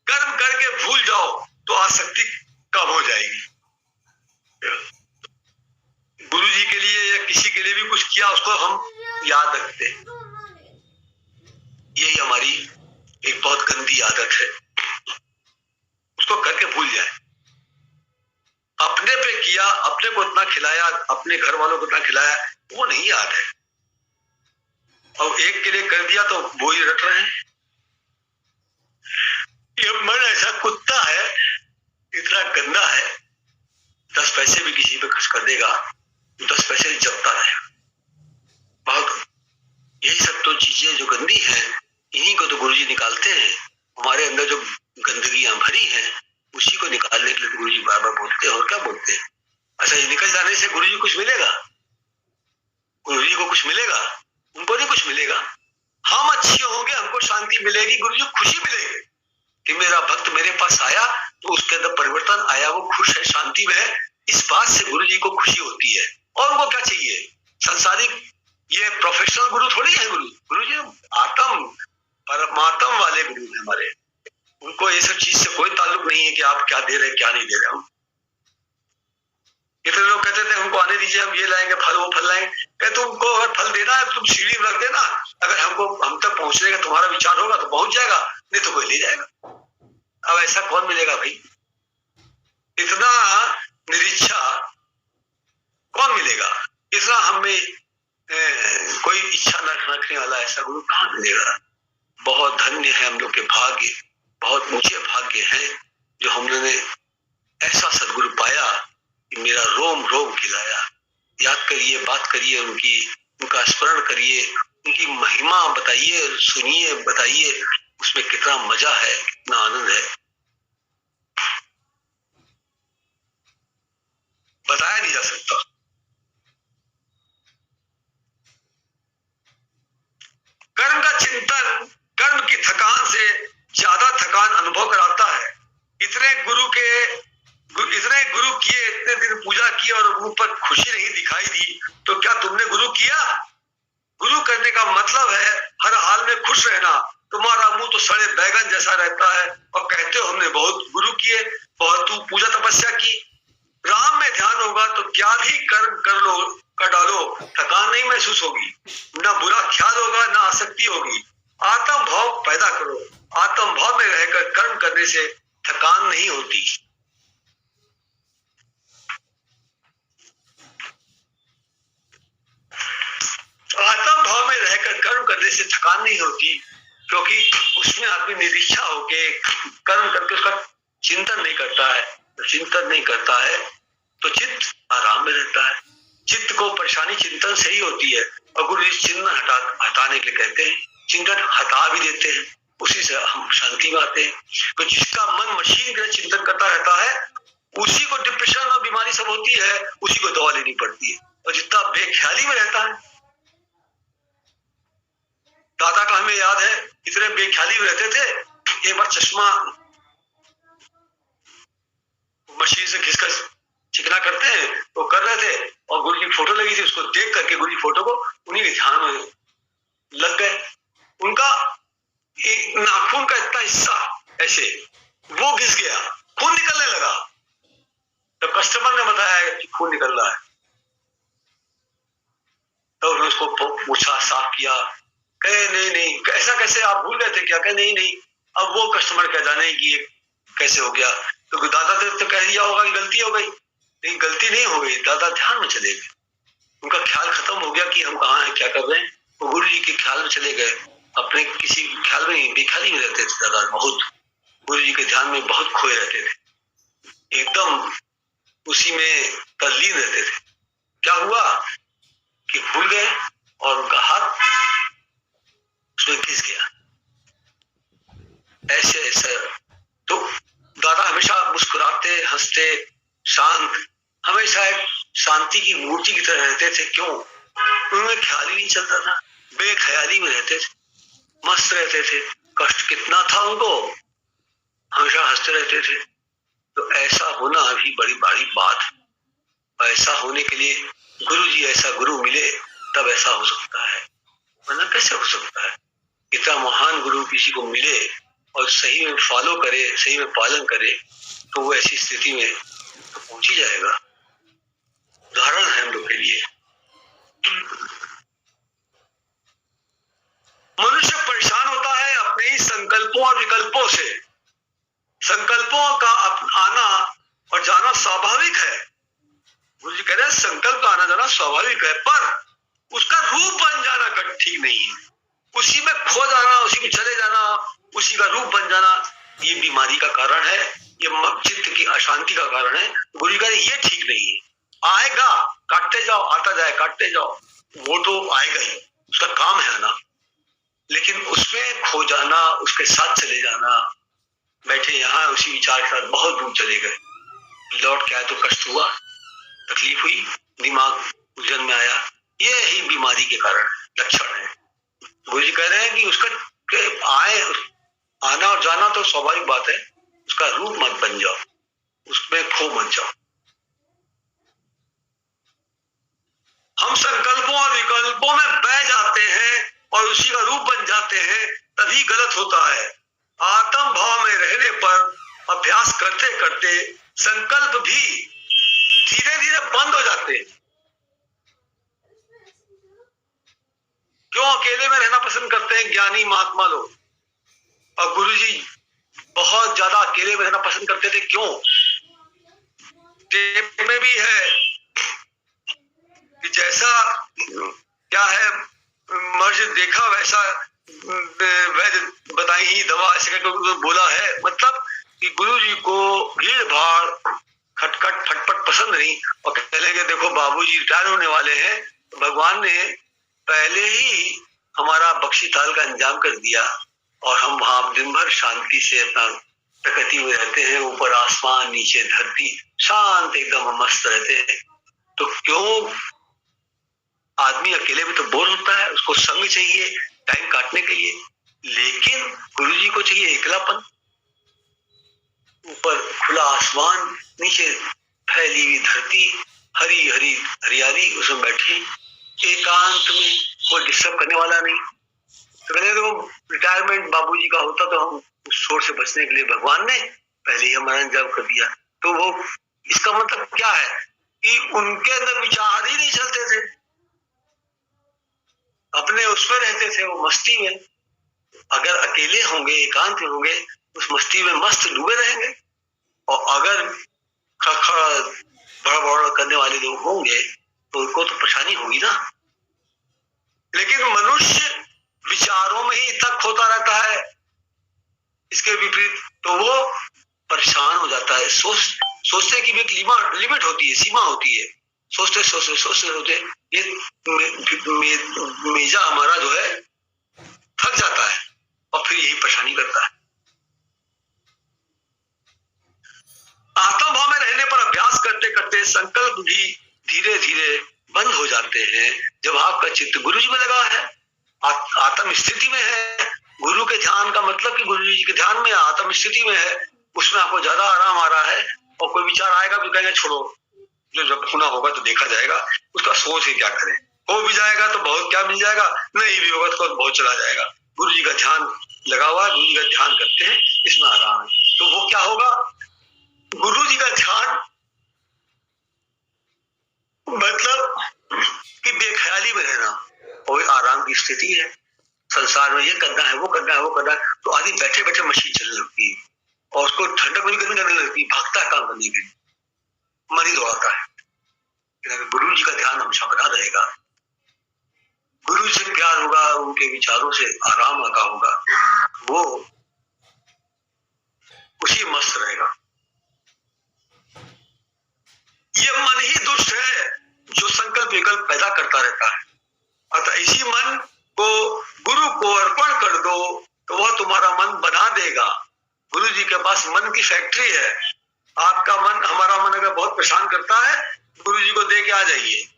कर्म करके भूल जाओ तो आसक्ति कम हो जाएगी। गुरु जी के लिए या किसी के लिए भी कुछ किया उसको हम याद रखते हैं, यही हमारी एक बहुत गंदी आदत है, उसको करके भूल जाए। अपने पे किया, अपने को इतना खिलाया, अपने घर वालों को इतना खिलाया, वो नहीं याद है, और एक के लिए कर दिया तो वो ही रट रहे हैं। ये मन ऐसा कुत्ता है, इतना गंदा है, 10 पैसे भी किसी पे खर्च कर देगा, 10 पैसे जपता रहेगा। बहुत यही सब तो चीजें जो गंदी हैं, इन्हीं को तो गुरुजी निकालते हैं। हमारे अंदर जो गंदगियां भरी हैं उसी को निकालने के लिए गुरुजी बार बार बोलते हैं। और क्या बोलते हैं? अच्छा, ये निकल जाने से गुरुजी कुछ मिलेगा? गुरुजी को कुछ मिलेगा? उनको नहीं कुछ मिलेगा। हम अच्छे होंगे, हमको शांति मिलेगी, गुरुजी को खुशी मिलेगी कि मेरा भक्त मेरे पास आया तो उसके अंदर परिवर्तन आया, वो खुश है, शांति में है। इस बात से गुरुजी को खुशी होती है। और उनको क्या चाहिए? संसारिक ये प्रोफेशनल गुरु थोड़ी है। गुरुजी आत्म परमात्म वाले गुरु हैं हमारे। उनको ये सब चीज से कोई ताल्लुक नहीं है कि आप क्या दे रहे हैं क्या नहीं दे रहे। कितने लोग कहते थे हमको आने दीजिए, हम ये लाएंगे फल, वो फल लाएंगे। कहते तुमको अगर फल देना है तो तुम सीढ़ी में रख देना, अगर हमको हम तक पहुंचने का तुम्हारा विचार होगा तो पहुंच जाएगा, नहीं तो कोई ले जाएगा। अब ऐसा कौन मिलेगा भाई? इतना निरीक्षा कौन मिलेगा? इतना हमें कोई इच्छा न रखने वाला ऐसा गुरु कहाँ मिलेगा? बहुत धन्य है हम लोग के भाग्य, बहुत ऊंचे भाग्य हैं जो हमने ऐसा सदगुरु पाया कि मेरा रोम रोम खिलाया। याद करिए, बात करिए उनकी, उनका स्मरण करिए, उनकी महिमा बताइए, सुनिए, बताइए, उसमें कितना मजा है, कितना आनंद है, बताया नहीं जा सकता। कर्म का चिंतन कर्म की थकान से ज्यादा थकान अनुभव कराता है। इतने गुरु किए, इतने दिन पूजा की और मुंह पर खुशी नहीं दिखाई दी, तो क्या तुमने गुरु किया? गुरु करने का मतलब है हर हाल में खुश रहना। तुम्हारा मुंह तो सड़े बैगन जैसा रहता है और कहते हो हमने बहुत गुरु किए, बहुत तू पूजा तपस्या की। राम में ध्यान होगा तो क्या भी कर्म कर डालो, थकान नहीं महसूस होगी, ना बुरा ख्याल होगा, ना आसक्ति होगी। आत्म भाव पैदा करो, आत्म भाव में रहकर कर्म करने से थकान नहीं होती। आत्म भाव में रहकर कर्म करने से थकान नहीं होती, क्योंकि उसमें आदमी निरीक्षा होके कर्म करके उसका चिंतन नहीं करता है। तो चिंतन नहीं करता है तो चित्त आराम में रहता है। चित्त को परेशानी चिंतन से ही होती है, और गुरु जी चिंतन हटाने के लिए कहते हैं, चिंतन हटा भी देते हैं, उसी से हम शांति में आते हैं। तो जिसका मन मशीन की चिंतन करता रहता है, उसी को डिप्रेशन और बीमारी सब होती है, उसी को दवा लेनी पड़ती है। और जितना बेख्याली में रहता है, दादा का हमें याद है, इतने बेख्याली में रहते थे, एक बार चश्मा मशीन से घिसकर चिकना करते हैं तो कर रहे थे, और गुरु की फोटो लगी थी, उसको देख करके गुरु की फोटो को उन्हीं के ध्यान में लग गए। उनका नाखून का इतना हिस्सा ऐसे वो घिस गया, खून निकलने लगा। तो कस्टमर ने बताया कि खून निकल रहा है, तो उन्होंने उसको पूछा, साफ किया, कहे नहीं, ऐसा कैसे, आप भूल गए थे क्या? कहे नहीं। अब वो कस्टमर क्या जाने कि कैसे हो गया, तो दादा तो कह दिया होगा कि गलती हो गई, लेकिन गलती नहीं हो गई, दादा ध्यान में चले गए। उनका ख्याल खत्म हो गया कि हम कहाँ हैं, क्या कर रहे हैं, वो गुरु जी के ख्याल में चले गए। अपने किसी ख्याल में नहीं, बेख्याली में रहते थे दादा, बहुत गुरु जी के ध्यान में बहुत खोए रहते थे, एकदम उसी में तल्लीन रहते थे। क्या हुआ कि भूल गए और उनका हाथ उसमें घिस गया। ऐसे तो दादा हमेशा मुस्कुराते, हंसते, शांत, हमेशा एक शांति की मूर्ति की तरह रहते थे। क्यों? उनमें ख्याल ही नहीं चलता था, बेख्याली में रहते थे, मस्त रहते थे। कष्ट कितना था उनको, हमेशा हंसते रहते थे। तो ऐसा होना अभी बड़ी बड़ी बात है। ऐसा होने के लिए गुरु जी, ऐसा गुरु मिले तब ऐसा हो सकता है, वरना कैसे हो सकता है? इतना महान गुरु किसी को मिले और सही में फॉलो करे, सही में पालन करे, तो वो ऐसी स्थिति में तो पहुंच ही जाएगा। उदाहरण है हम लोग के लिए। मनुष्य परेशान होता है अपने ही संकल्पों और विकल्पों से। संकल्पों का आना और जाना स्वाभाविक है। गुरु जी कह रहे हैं संकल्प का आना जाना स्वाभाविक है, पर उसका रूप बन जाना ठीक नहीं है। उसी में खो जाना, उसी में चले जाना, उसी का रूप बन जाना, ये बीमारी का कारण है, ये चित्त की अशांति का कारण है। गुरु जी कह रहे ये ठीक नहीं है। आएगा, काटते जाओ, आता जाए, काटते जाओ, वो तो आएगा ही, उसका काम है आना। लेकिन उसमें खो जाना, उसके साथ चले जाना, बैठे यहाँ उसी विचार के साथ बहुत दूर चले गए, लौट के आए तो कष्ट हुआ, तकलीफ हुई, दिमाग उलझन में आया, ये ही बीमारी के कारण लक्षण है। गुरु जी कह रहे हैं कि उसका आना और जाना तो स्वाभाविक बात है, उसका रूप मत बन जाओ, उसमें खो मत जाओ। हम संकल्पों और विकल्पों में बह जाते हैं और उसी का रूप बन जाते हैं, तभी गलत होता है। आत्म भाव में रहने पर अभ्यास करते करते संकल्प भी धीरे धीरे बंद हो जाते हैं। क्यों अकेले में रहना पसंद करते हैं ज्ञानी महात्मा लोग, और गुरु जी बहुत ज्यादा अकेले में रहना पसंद करते थे? क्यों? टेप में भी है कि जैसा क्या है मर्ज देखा वैसा वैद्य बताई ही दवा, ऐसे करके बोला है। मतलब कि गुरु जी को भीड़ भाड़ खटखट फटपट पसंद नहीं, और कह लेंगे देखो बाबूजी रिटायर होने वाले हैं, तो भगवान ने पहले ही हमारा बख्शी ताल का इंतजाम कर दिया और हम वहां दिन भर शांति से अपना प्रकृति में रहते हैं, ऊपर आसमान नीचे धरती, शांत एकदम मस्त रहते हैं। तो क्यों आदमी अकेले में तो बोर होता है, उसको संग चाहिए टाइम काटने के लिए, लेकिन गुरुजी को चाहिए अकेलापन। ऊपर खुला आसमान, नीचे फैली हुई धरती, हरी हरी हरियाली, उसमें बैठे एकांत में, कोई डिस्टर्ब करने वाला नहीं। तो कहते तो रिटायरमेंट बाबूजी का होता तो हम उस शोर से बचने के लिए भगवान ने पहले ही हमारा इंतजाम कर दिया। तो वो इसका मतलब क्या है कि उनके अंदर विचार ही नहीं चलते थे, अपने उसमें रहते थे, वो मस्ती में। अगर अकेले होंगे, एकांत में होंगे, उस मस्ती में मस्त डूबे रहेंगे। और अगर बड़ा बड़ा करने वाले लोग होंगे तो उनको तो परेशानी होगी ना। लेकिन मनुष्य विचारों में ही इतना खोता रहता है, इसके विपरीत तो वो परेशान हो जाता है। सोचने की भी एक लिमिट होती है, सीमा होती है। सोचते सोचते सोचते सोचते ये मेजा हमारा जो है थक जाता है और फिर यही परेशानी करता है। आत्म भाव में रहने पर अभ्यास करते करते संकल्प भी धीरे धीरे बंद हो जाते हैं। जब आपका चित्त गुरु जी में लगा है, आत्म स्थिति में है, गुरु के ध्यान का मतलब कि गुरु जी के ध्यान में आत्म स्थिति में है, उसमें आपको ज्यादा आराम आ रहा है। और कोई विचार आएगा भी कहेंगे छोड़ो, जो जब होना होगा तो देखा जाएगा, उसका सोच ही क्या करें। हो भी जाएगा तो बहुत क्या मिल जाएगा, नहीं भी होगा तो बहुत चला जाएगा। गुरु जी का ध्यान लगा हुआ है, गुरु जी का ध्यान करते हैं, इसमें आराम है। तो वो क्या होगा, गुरु जी का ध्यान मतलब कि बेख्याली में रहना, और आराम की स्थिति है। संसार में ये करना है, वो करना है, वो करना है, तो आदमी बैठे बैठे मशीन चलने लगती है और उसको ठंडक भी करने लगती है, भागता है काम करने के लिए, मन ही दौड़ाता है। गुरु जी का ध्यान हमेशा बना रहेगा, गुरु से प्यार होगा, उनके विचारों से आराम आता होगा, वो उसी मस्त रहेगा। ये मन ही दुष्ट है जो संकल्प विकल्प पैदा करता रहता है। अतः इसी मन को गुरु को अर्पण कर दो तो वह तुम्हारा मन बना देगा। गुरु जी के पास मन की फैक्ट्री है। आपका मन, हमारा मन अगर बहुत परेशान करता है, गुरु जी को दे के आ जाइए,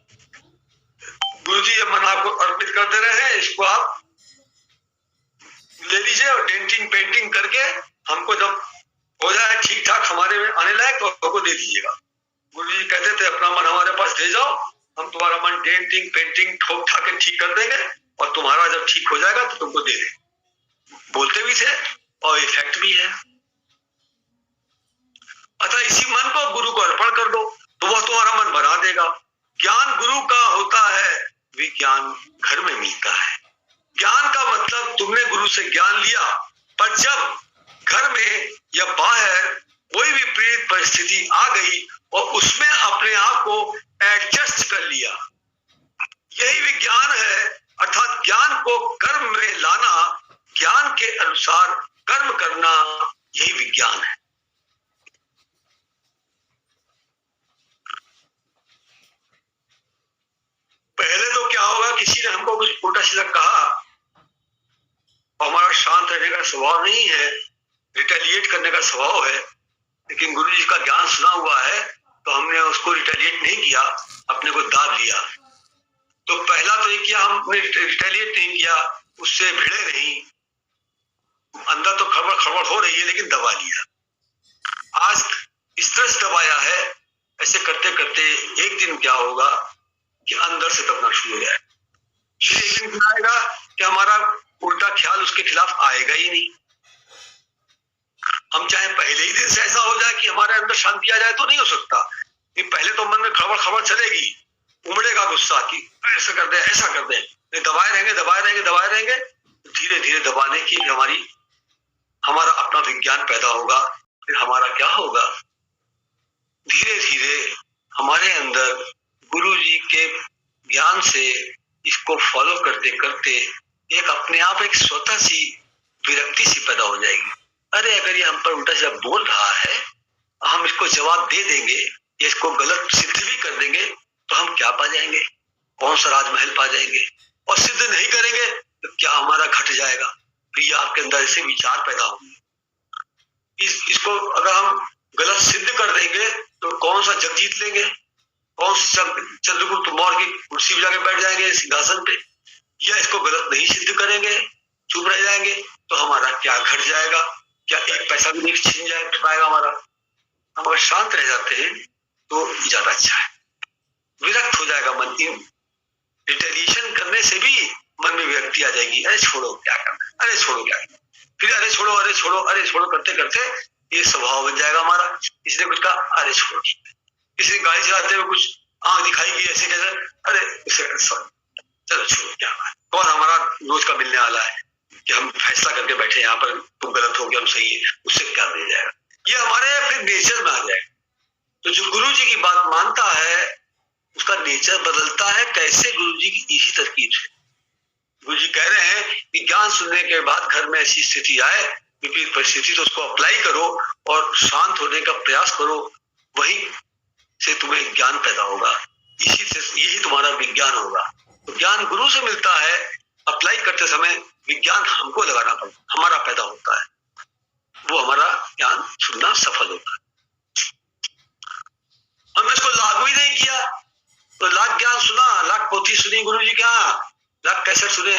गुरु जी ये मन आपको अर्पित कर दे रहे हैं, इसको आप ले लीजिए और डेंटिंग पेंटिंग करके हमको जब हो जाए ठीक ठाक, हमारे में आने लायक, तो हमको दे दीजिएगा। गुरु जी कहते थे अपना मन हमारे पास दे जाओ, हम तुम्हारा मन डेंटिंग पेंटिंग ठोक ठाक के ठीक कर देंगे और तुम्हारा जब ठीक हो जाएगा तो तुमको दे देंगे। बोलते भी थे और इफेक्ट भी है। अतः इसी मन को गुरु को अर्पण कर दो तो वह तुम्हारा मन बना देगा। ज्ञान गुरु का होता है, विज्ञान घर में मिलता है। ज्ञान का मतलब तुमने गुरु से ज्ञान लिया, पर जब घर में या बाहर कोई भी विपरीत परिस्थिति आ गई और उसमें अपने आप को एडजस्ट कर लिया, यही विज्ञान है। अर्थात ज्ञान को कर्म में लाना, ज्ञान के अनुसार कर्म करना, यही विज्ञान है। पहले तो क्या होगा, किसी ने हमको कुछ उल्टा सीधा कहा और हमारा शांत रहने का स्वभाव नहीं है, रिटेलिएट करने का स्वभाव है। लेकिन गुरु जी का ज्ञान सुना हुआ है तो हमने उसको रिटेलिएट नहीं किया, अपने को दाब लिया। तो पहला तो ये किया, हमने रिटेलिएट नहीं किया, उससे भिड़े नहीं, अंदर तो खबर खबर हो रही है लेकिन दबा लिया। आज इस तरह से दबाया है, ऐसे करते करते एक दिन क्या होगा कि अंदर से दबना शुरू हो जाए। फिर एक दिन क्या आएगा कि हमारा उल्टा ख्याल उसके खिलाफ आएगा ही नहीं। हम चाहे पहले ही दिन से ऐसा हो जाए कि हमारे अंदर शांति आ जाए तो नहीं हो सकता। कि पहले तो मन में खबर खबर चलेगी, उमड़ेगा गुस्सा की ऐसा कर दे, ऐसा कर दे, दबाए रहेंगे दबाए रहेंगे दबाए रहेंगे, धीरे धीरे दबाने की हमारा अपना विज्ञान पैदा होगा। फिर हमारा क्या होगा, धीरे धीरे हमारे अंदर गुरु जी के ज्ञान से इसको फॉलो करते करते एक अपने आप एक स्वतः सी विरक्ति सी पैदा हो जाएगी। अरे अगर ये हम पर उल्टा सीधा बोल रहा है, हम इसको जवाब दे देंगे, इसको गलत सिद्ध भी कर देंगे तो हम क्या पा जाएंगे, कौन सा राजमहल पा जाएंगे। और सिद्ध नहीं करेंगे तो क्या हमारा घट जाएगा? फिर ये आपके अंदर ऐसे विचार पैदा होंगे। इसको अगर हम गलत सिद्ध कर देंगे तो कौन सा जग जीत लेंगे? कौन सा चंद्रगुप्त मौर्य की कुर्सी पर जाके बैठ जाएंगे सिंहासन पे? या इसको गलत नहीं सिद्ध करेंगे, चुप रह जाएंगे, तो हमारा क्या घट जाएगा? क्या एक पैसा भी नहीं छीन जाए पाएगा हमारा? हम अगर शांत रह जाते हैं तो ज्यादा अच्छा है। विरक्त हो जाएगा मन। रिटेलिएशन करने से भी मन में विरक्ति आ जाएगी। अरे छोड़ो क्या करना, अरे छोड़ो क्या करना, फिर अरे छोड़ो अरे छोड़ो अरे छोड़ो करते करते ये स्वभाव बन जाएगा हमारा। इसने कुछ कहा, अरे छोड़ो। किसी गाड़ी चलाते हुए कुछ आंख दिखाई गई ऐसे कैसे, अरे चलो छोड़ो क्या बात, कौन हमारा रोज का मिलने वाला है कि हम फैसला करके बैठे यहाँ पर, तुम गलत हो गया हम सही है, उससे क्या मिल जाएगा? ये हमारे फिर नेचर में आ जाएगा। तो जो गुरु जी की बात मानता है उसका नेचर बदलता है। कैसे? गुरु जी की इसी तरकीब से। गुरु जी कह रहे हैं कि ज्ञान सुनने के बाद घर में ऐसी स्थिति आए, विपरीत परिस्थिति, तो उसको अप्लाई करो और शांत होने का प्रयास करो, वही से तुम्हें ज्ञान पैदा होगा। इसी से यही तुम्हारा विज्ञान होगा। तो ज्ञान गुरु से मिलता है, अप्लाई करते समय विज्ञान हमको लगाना पड़ता, हमारा पैदा होता है, वो हमारा ज्ञान सुनना सफल होता है। हमने इसको लागू ही नहीं किया तो लाख ज्ञान सुना, लाख पोथी सुनी गुरु जी के यहाँ, लाख कैसेट सुने,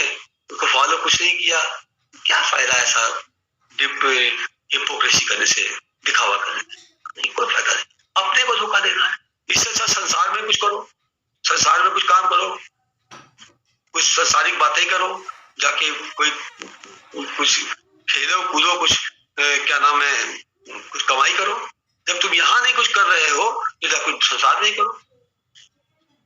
उसको फॉलो कुछ नहीं किया, क्या फायदा है साहब? हिपोक्रेसी करने से, दिखावा करने से नहीं, कोई फायदा नहीं। अपने को धोखा देना है। इससे अच्छा संसार में कुछ करो, संसार में कुछ काम करो, कुछ संसारिक बातें करो, जाके कोई कुछ खेलो कूदो, कुछ क्या नाम है, कुछ कमाई करो। जब तुम यहाँ नहीं कुछ कर रहे हो तो जाके कुछ संसार नहीं करो।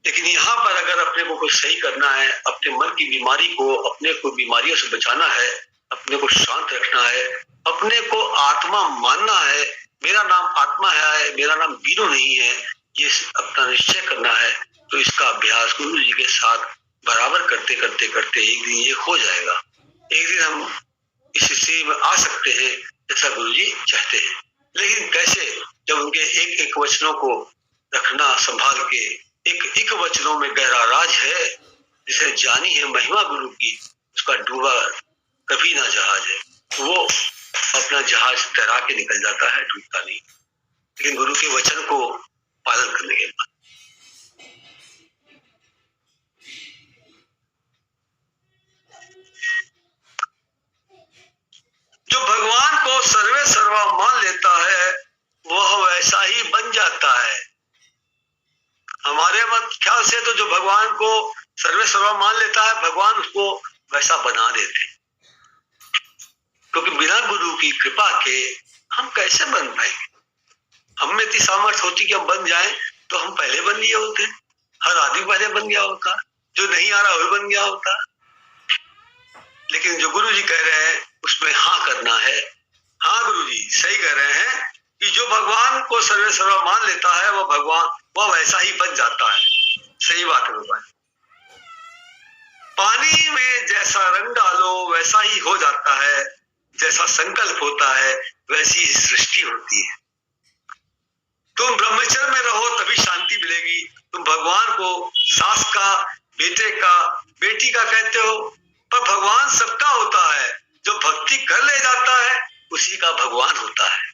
लेकिन यहाँ पर अगर अपने को कुछ सही करना है, अपने मन की बीमारी को, अपने को बीमारियों से बचाना है, अपने को शांत रखना है, अपने को आत्मा मानना है, मेरा नाम आत्मा है, मेरा नाम वीरू नहीं है, ये अपना निश्चय करना है, तो इसका अभ्यास गुरु जी के साथ बराबर करते करते करते एक दिन ये हो जाएगा। एक दिन हम इस स्थिति में आ सकते हैं जैसा गुरु जी चाहते हैं। लेकिन कैसे? जब उनके एक एक वचनों को रखना संभाल के, एक वचनों में गहरा राज है, जिसे जानी है महिमा गुरु की, उसका डूबा कभी ना जहाज है, वो अपना जहाज तैरा के निकल जाता है, डूबता नहीं। लेकिन गुरु के वचन को पालन करने के बाद जो भगवान को सर्वे सर्वा मान लेता है वह वैसा ही बन जाता है। हमारे मत ख्याल से तो जो भगवान को सर्वे सर्वा मान लेता है, भगवान उसको वैसा बना देते, क्योंकि बिना गुरु की कृपा के हम कैसे बन पाएंगे? हम में इतनी सामर्थ्य होती कि हम बन जाएं तो हम पहले बन लिए होते, हर आदमी पहले बन गया होता, जो नहीं आ रहा वो बन गया होता। लेकिन जो गुरु जी कह रहे हैं उसमें हाँ करना है। हाँ गुरु जी सही कह रहे हैं कि जो भगवान को सर्वे सर्वा मान लेता है वो भगवान वह वैसा ही बन जाता है। सही बात है भगवान। पानी में जैसा रंग डालो वैसा ही हो जाता है, जैसा संकल्प होता है वैसी ही सृष्टि होती है। तुम ब्रह्मचर्य में रहो तभी शांति मिलेगी। तुम भगवान को सास का, बेटे का, बेटी का कहते हो, पर भगवान सबका होता है। जो भक्ति कर ले जाता है उसी का भगवान होता है।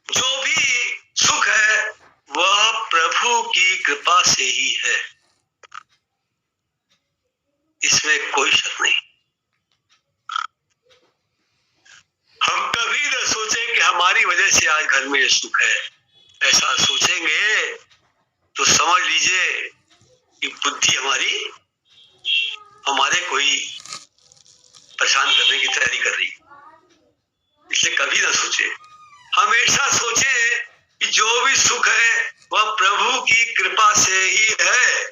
जो भी सुख है वह प्रभु की कृपा से ही है, इसमें कोई शक नहीं। हम कभी न सोचे कि हमारी वजह से आज घर में सुख है। ऐसा सोचेंगे तो समझ लीजिए कि बुद्धि हमारी हमारे कोई परेशान करने की तैयारी कर रही। इसलिए कभी ना सोचे, हमेशा सोचे कि जो भी सुख है वह प्रभु की कृपा से ही है।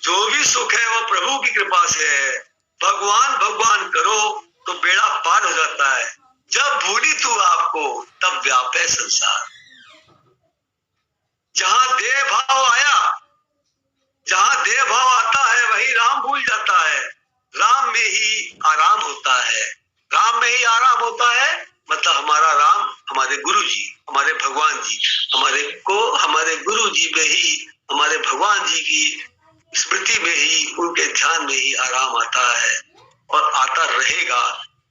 जो भी सुख है वह प्रभु की कृपा से है। भगवान भगवान करो तो बेड़ा पार हो जाता है। जब भूली तू आपको तब व्यापे संसार। जहां देह भाव आया, जहां देह भाव आता है वही राम भूल जाता है। राम में ही आराम होता है, राम में ही आराम होता है। मतलब हमारा राम हमारे गुरु जी, हमारे भगवान जी, हमारे गुरु जी में ही हमारे भगवान जी की स्मृति में ही, उनके ध्यान में ही आराम आता है और आता रहेगा।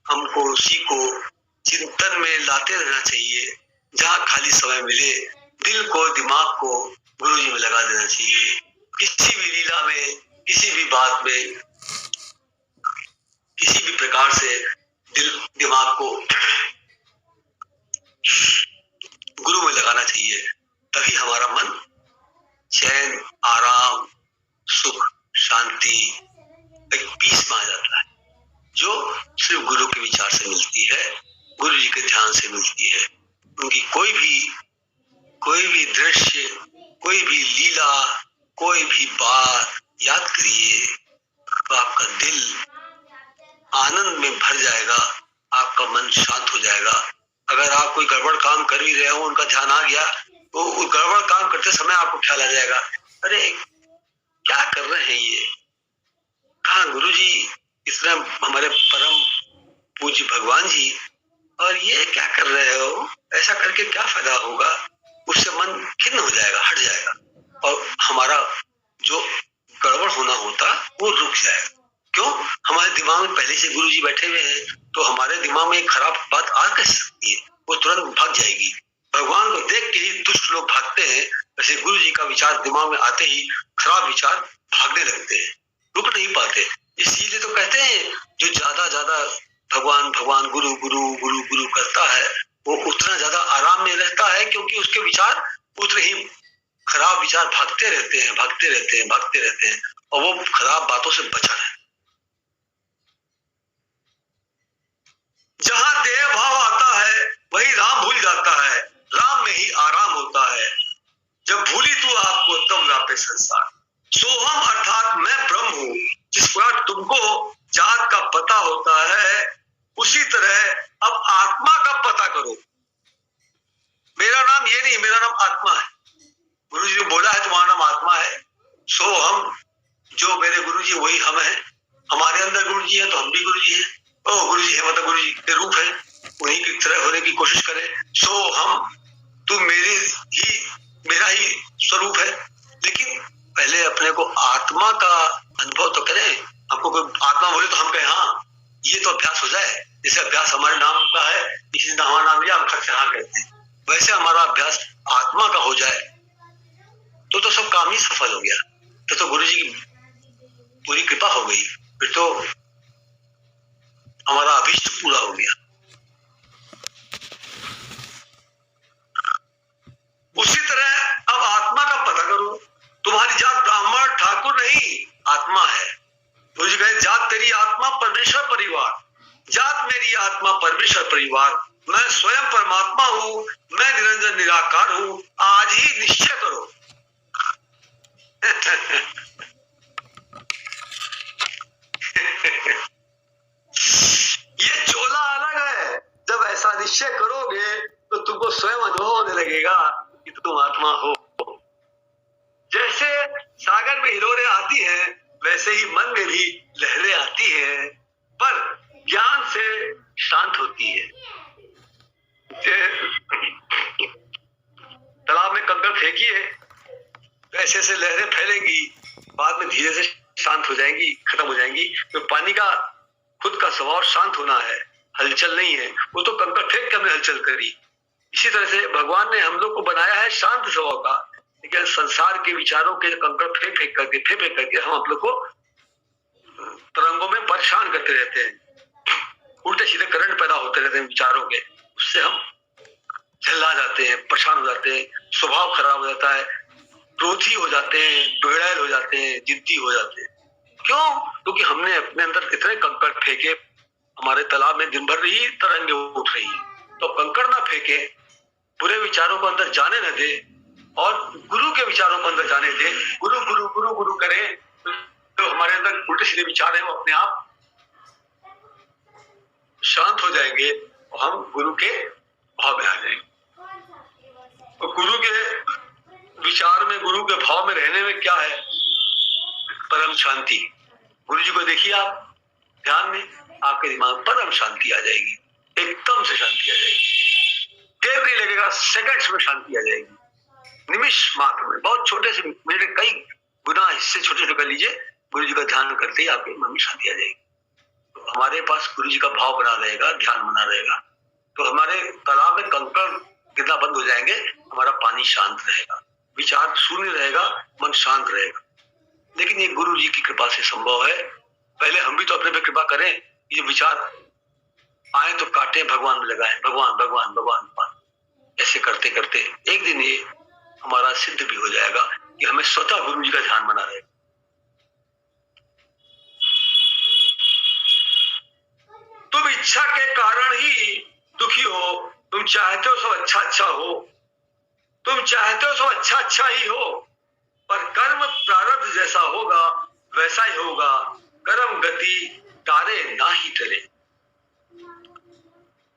हमको उसी को चिंतन में लाते रहना चाहिए। जहाँ खाली समय मिले दिल को, दिमाग को गुरु जी में लगा देना चाहिए। किसी भी लीला में, किसी भी बात में, किसी भी प्रकार से दिल दिमाग को गुरु में लगाना चाहिए। तभी हमारा मन चैन, आराम, सुख, शांति, एक पीस में आ जाता है, जो सिर्फ गुरु के विचार से मिलती है, गुरु जी के ध्यान से मिलती है। उनकी कोई भी दृश्य, कोई भी लीला, कोई भी बात याद करिए तो आपका दिल आनंद में भर जाएगा, आपका मन शांत हो जाएगा। अगर आप कोई गड़बड़ काम कर भी रहे हो, उनका ध्यान आ गया तो गड़बड़ काम करते समय आपको ख्याल आ जाएगा, अरे क्या कर रहे हैं ये, कहाँ गुरु जी, इतना हमारे परम पूज्य भगवान जी, और ये क्या कर रहे हो, ऐसा करके क्या फायदा होगा। उससे मन खिन्न हो जाएगा, हट जाएगा और हमारा जो गड़बड़ होना होता वो रुक जाएगा। क्यों? हमारे दिमाग में पहले से गुरु जी बैठे हुए हैं, तो हमारे दिमाग में एक खराब बात आ कैसे सकती है, वो तुरंत भाग जाएगी। भगवान को देख के ही दुष्ट लोग भागते हैं, वैसे गुरु जी का विचार दिमाग में आते ही खराब विचार भागने लगते हैं, रुक नहीं पाते। इसीलिए तो कहते हैं जो ज्यादा भगवान भगवान गुरु गुरु गुरु गुरु करता है वो उतना ज्यादा आराम में रहता है, क्योंकि उसके विचार उतने ही खराब विचार भागते रहते हैं और वो खराब बातों से बचा है। जहां देह भाव आता है वही राम भूल जाता है, राम में ही आराम होता है। जब भूली तू आपको तब व्यापे संसार। सोहम अर्थात मैं ब्रह्म हूँ। जिस प्रकार तुमको जात का पता होता है, उसी तरह अब आत्मा का पता करो। मेरा नाम ये नहीं, मेरा नाम आत्मा है। गुरु जी ने बोला है तुम्हारा नाम आत्मा है। सो हम, जो मेरे गुरु जी वही हम हैं। हमारे अंदर गुरु जी है तो हम भी गुरु जी हैं। ओ गुरु जी है मतलब गुरु जी के रूप है, उन्हीं की तरह होने की कोशिश करें। सो हम, तू मेरा ही स्वरूप है। लेकिन पहले अपने को आत्मा का अनुभव तो करें। हमको कोई आत्मा बोले तो हम कहें हाँ, ये तो अभ्यास हो जाए। जैसे अभ्यास हमारे नाम का है, किसी ने हमारा नाम लिया हम खट से हाँ कहते हैं, वैसे हमारा अभ्यास आत्मा का हो जाए तो सब काम ही सफल हो गया। तो गुरु जी की पूरी कृपा हो गई, फिर तो हमारा अभीष्ट पूरा हो गया। उसी तरह अब आत्मा का पता करो। तुम्हारी जात ब्राह्मण ठाकुर नहीं, आत्मा है। गुरु जी कहे जात तेरी आत्मा परमेश्वर परिवार, जात मेरी आत्मा परमेश्वर परिवार। मैं स्वयं परमात्मा हूँ, मैं निरंजन निराकार हूँ, आज ही निश्चय करो। ये चोला अलग है। जब ऐसा निश्चय करोगे तो तुमको स्वयं अनुभव होने लगेगा कि तुम आत्मा हो। जैसे सागर में हिलोरें आती हैं, वैसे ही मन में भी लहरें आती हैं, पर ज्ञान से शांत होती है। तालाब में कंकड़ फेंकिए, ऐसे ऐसे लहरें फैलेगी, बाद में धीरे से शांत हो जाएंगी, खत्म हो जाएंगी। तो पानी का खुद का स्वभाव शांत होना है, हलचल नहीं है। वो तो कंकड़ फेंक के हमने हलचल करी। इसी तरह से भगवान ने हम लोग को बनाया है शांत स्वभाव का, लेकिन संसार के विचारों के कंकड़ फेंक करके हम आप लोग को तरंगों में परेशान करते रहते हैं। उल्टे सीधे करंट पैदा होते रहते हैं विचारों के, उससे हम झल्ला जाते हैं, परेशान हो जाते हैं, स्वभाव खराब हो जाता है, क्रोधी हो जाते हैं, बेड़ैल हो जाते हैं, जिद्दी हो जाते हैं। क्यों? क्योंकि हमने अपने अंदर इतने कंकड़ फेंके, हमारे तालाब में दिन भर ही तरंगे उठ रही। तो कंकड़ ना फेंके, बुरे विचारों को अंदर जाने न दे और गुरु के विचारों को अंदर जाने दे। गुरु गुरु गुरु गुरु करें तो हमारे अंदर उल्टे सीधे विचार है वो अपने आप शांत हो जाएंगे और हम गुरु के भाव में आ जाएंगे। और गुरु के विचार में, गुरु के भाव में रहने में क्या है? परम शांति। गुरु जी को देखिए आप ध्यान में, आपके दिमाग में परम शांति आ जाएगी, एकदम से शांति आ जाएगी। देर नहीं लगेगा, सेकंड्स में शांति आ जाएगी, निमिष मात्र में, बहुत छोटे से मिनट, कई गुनाह हिस्से छोटे छोटे कर लीजिए, गुरु जी का ध्यान करते ही आपके मन में शांति आ जाएगी। तो हमारे पास गुरु जी का भाव बना रहेगा, ध्यान बना रहेगा, तो हमारे तालाब में कंकड़ गिरना बंद हो जाएंगे, हमारा पानी शांत रहेगा, विचार शून्य रहेगा, मन शांत रहेगा। लेकिन ये गुरु जी की कृपा से संभव है। पहले हम भी तो अपने पे कृपा करें, ये विचार आए तो काटे, भगवान में लगाएं, भगवान भगवान भगवान भगवान, ऐसे करते करते एक दिन ये हमारा सिद्ध भी हो जाएगा कि हमें स्वतः गुरु जी का ध्यान बना रहेगा। तुम इच्छा के कारण ही दुखी हो, तुम चाहते हो सब अच्छा अच्छा हो, तुम चाहते हो सब अच्छा अच्छा ही हो, पर कर्म प्रारब्ध जैसा होगा वैसा ही होगा, कर्म गति तारे ना ही तरे।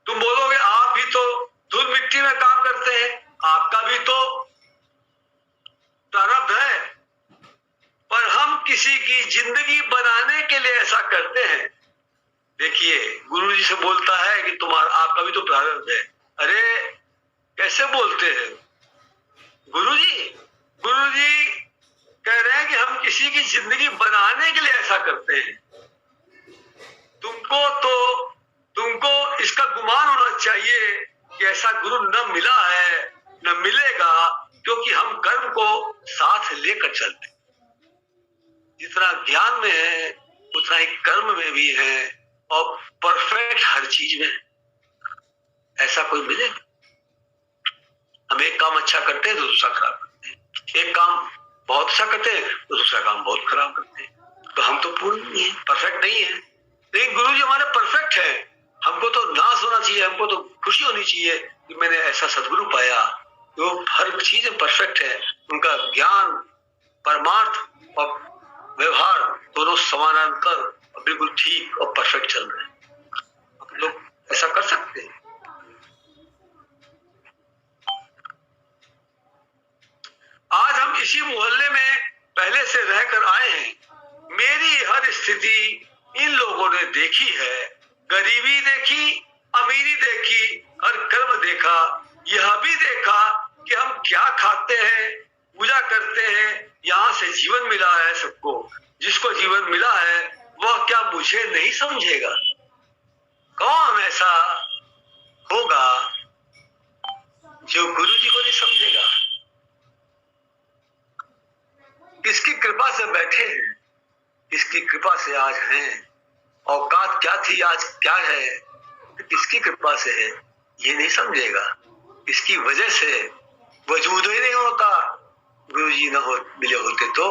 तुम बोलोगे आप भी तो धूल मिट्टी में काम करते हैं, आपका भी तो प्रारब्ध है, पर हम किसी की जिंदगी बनाने के लिए ऐसा करते हैं। देखिए गुरु जी से बोलता है कि तुम्हारा आपका भी तो प्रारब्ध है। अरे कैसे बोलते हैं गुरु जी? गुरु जी कह रहे हैं कि हम किसी की जिंदगी बनाने के लिए ऐसा करते हैं। तुमको इसका गुमान होना चाहिए कि ऐसा गुरु न मिला है, न मिलेगा, क्योंकि हम कर्म को साथ लेकर चलते। जितना ज्ञान में है उतना ही कर्म में भी है, और परफेक्ट हर चीज में। ऐसा कोई मिलेगा? हम एक काम अच्छा करते हैं तो दूसरा खराब करते हैं, एक काम बहुत अच्छा करते हैं तो दूसरा काम बहुत खराब करते हैं। तो हम तो पूर्ण नहीं है, परफेक्ट नहीं है। लेकिन गुरु जी हमारे परफेक्ट है। हमको तो नाश होना चाहिए, हमको तो खुशी होनी चाहिए कि मैंने ऐसा सदगुरु पाया, वो हर चीज परफेक्ट है। उनका ज्ञान, परमार्थ और व्यवहार दोनों समानांतर और बिल्कुल ठीक और परफेक्ट चल रहे हैं। हम लोग ऐसा कर सकते हैं? आज हम इसी मोहल्ले में पहले से रहकर आए हैं। मेरी हर स्थिति इन लोगों ने देखी है, गरीबी देखी, अमीरी देखी, हर कर्म देखा, यह भी देखा कि हम क्या खाते हैं, पूजा करते हैं, यहाँ से जीवन मिला है सबको। जिसको जीवन मिला है वह क्या मुझे नहीं समझेगा? कौन ऐसा होगा जो गुरु जी को नहीं समझेगा? किसकी कृपा से बैठे हैं, किसकी कृपा से आज हैं, औकात क्या थी आज क्या है, किसकी कृपा से है ये नहीं समझेगा। इसकी वजह से वजूद ही नहीं होता। गुरु जी न हो मिले होते तो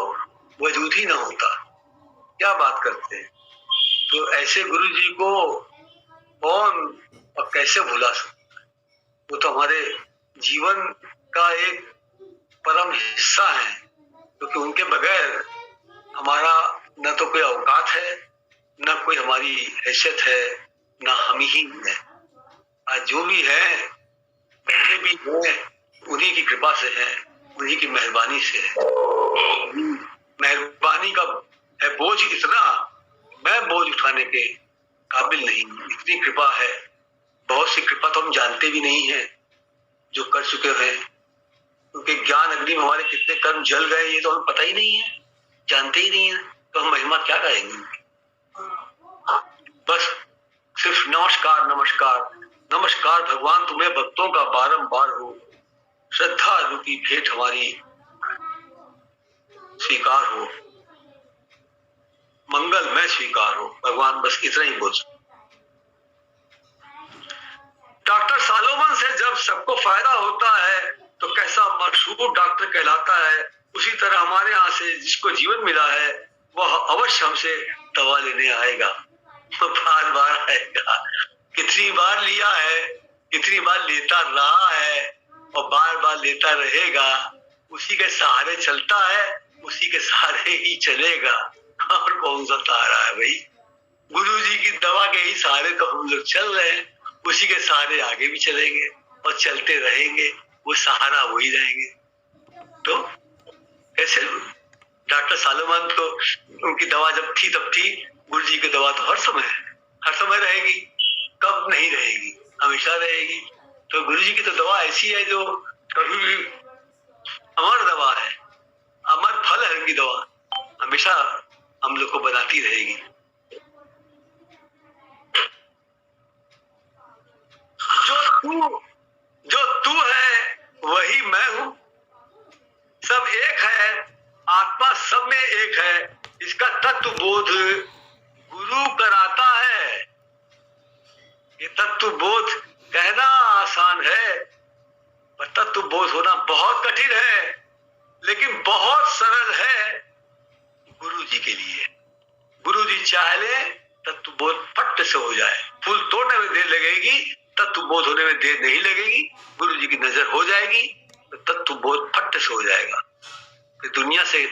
वजूद ही ना होता। क्या बात करते हैं? तो ऐसे गुरु जी को कौन और कैसे भुला सकता है? वो तो हमारे जीवन का एक परम हिस्सा है, क्योंकि उनके बगैर हमारा न तो कोई औकात है, न कोई हमारी हैसियत है, न हम ही है। आज जो भी है, बैठे भी हैं, उन्हीं की कृपा से है, उन्हीं की मेहरबानी से है। मेहरबानी का है बोझ इतना, मैं बोझ उठाने के काबिल नहीं। इतनी कृपा है, बहुत सी कृपा तो हम जानते भी नहीं है जो कर चुके हैं, क्योंकि ज्ञान अग्नि में हमारे कितने कर्म जल गए ये तो हमें पता ही नहीं है, जानते ही नहीं है, तो हम महिमा क्या गाएंगे? बस सिर्फ नमस्कार नमस्कार नमस्कार भगवान, तुम्हें भक्तों का बारंबार हो, श्रद्धा रूपी भेंट हमारी स्वीकार हो, मंगल में स्वीकार हो भगवान। बस इतना ही बोल सकते। डॉक्टर सालोमन से जब सबको फायदा होता है तो कैसा मशहूर डॉक्टर कहलाता है, उसी तरह हमारे यहाँ से जिसको जीवन मिला है वह अवश्य हमसे दवा लेने आएगा, बार बार आएगा। कितनी बार लिया है, कितनी बार लेता रहा है और बार बार लेता रहेगा। उसी के सहारे चलता है, उसी के सहारे ही चलेगा। और कौन सा सहारा है भाई? गुरु जी की दवा के ही सहारे तो हम लोग चल रहे हैं, उसी के सहारे आगे भी चलेंगे और चलते रहेंगे, वो सहारा वही रहेंगे। तो ऐसे डॉक्टर सालोमन तो उनकी दवा जब थी तब थी, गुरु जी की दवा तो हर समय रहेगी। कब नहीं रहेगी? हमेशा रहेगी। तो गुरु जी की तो दवा ऐसी है जो कभी भी अमर दवा है, अमर फल है जहन्नम की दवा हमेशा हम लोग को बनाती रहेगी। जो तू है वही मैं हूं, सब एक है, आत्मा सब में एक है। इसका तत्व बोध गुरु कराता है। ये तत्व बोध कहना आसान है, पर तत्व बोध होना बहुत कठिन है, लेकिन बहुत सरल है गुरु जी के लिए। गुरु जी चाह ले तत्व बोध फट से हो जाए। फूल तोड़ने में देर लगेगी, तत्व बोध होने में देर नहीं लगेगी। गुरु जी की नजर हो जाएगी तो तत्व बोध फट से हो जाएगा। फिर दुनिया से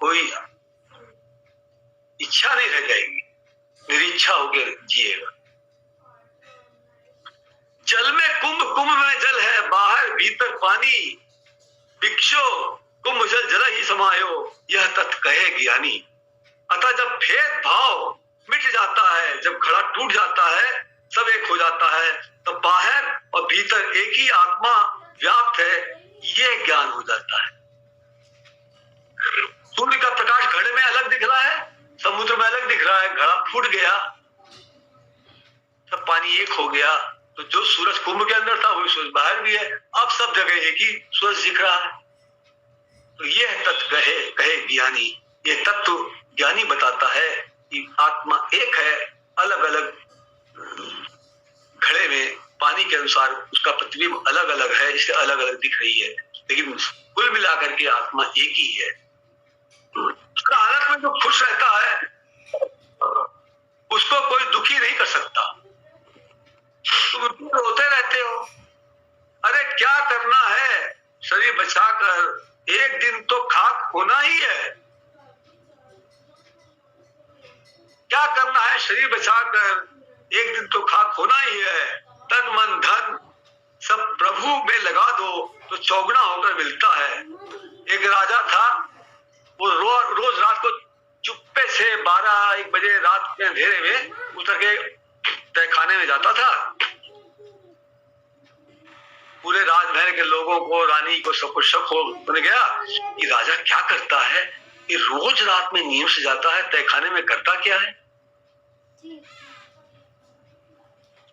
कोई इच्छा नहीं रह जाएगी, निरीच्छा होकर जिएगा। जल में कुंभ, कुंभ में जल है, बाहर भीतर पानी। भिक्षो कुंभ जल जल ही समायो, यह तत् कहे ज्ञानी। अतः जब भेद भाव मिट जाता है, जब घड़ा टूट जाता है, सब एक हो जाता है, तो बाहर और भीतर एक ही आत्मा व्याप्त है, ये ज्ञान हो जाता है। सूर्य का प्रकाश घड़े में अलग दिख रहा है, समुद्र में अलग दिख रहा है, घड़ा फूट गया, सब पानी एक हो गया। तो जो सूरज कुंभ के अंदर था वही सूरज बाहर भी है। अब सब जगह एक ही सूरज दिख रहा है। तो ये तत्व कहे ज्ञानी। ये तत्व ज्ञानी बताता है कि आत्मा एक है, अलग अलग घड़े में पानी के अनुसार उसका प्रतिबिंब अलग अलग है, इससे अलग अलग दिख रही है, लेकिन कुल मिलाकर के आत्मा एक ही है। उसका हालत में जो खुश रहता है उसको कोई दुखी नहीं कर सकता। तुम रोते रहते हो, अरे क्या करना है, शरीर बचाकर एक दिन तो खाक होना ही है। क्या करना है, शरीर बचाकर एक दिन तो खाक होना ही है। तन मन धन सब प्रभु में लगा दो तो चौगुना होकर मिलता है। एक राजा था, वो रोज रात को चुप्पे से 12-1 बजे रात के अंधेरे में उतर के तहखाने में जाता था। पूरे राजमहल के लोगों को, रानी को, सबको शक होने गया कि राजा क्या करता है, ये रोज रात में नींद से जाता है, तहखाने में करता क्या है।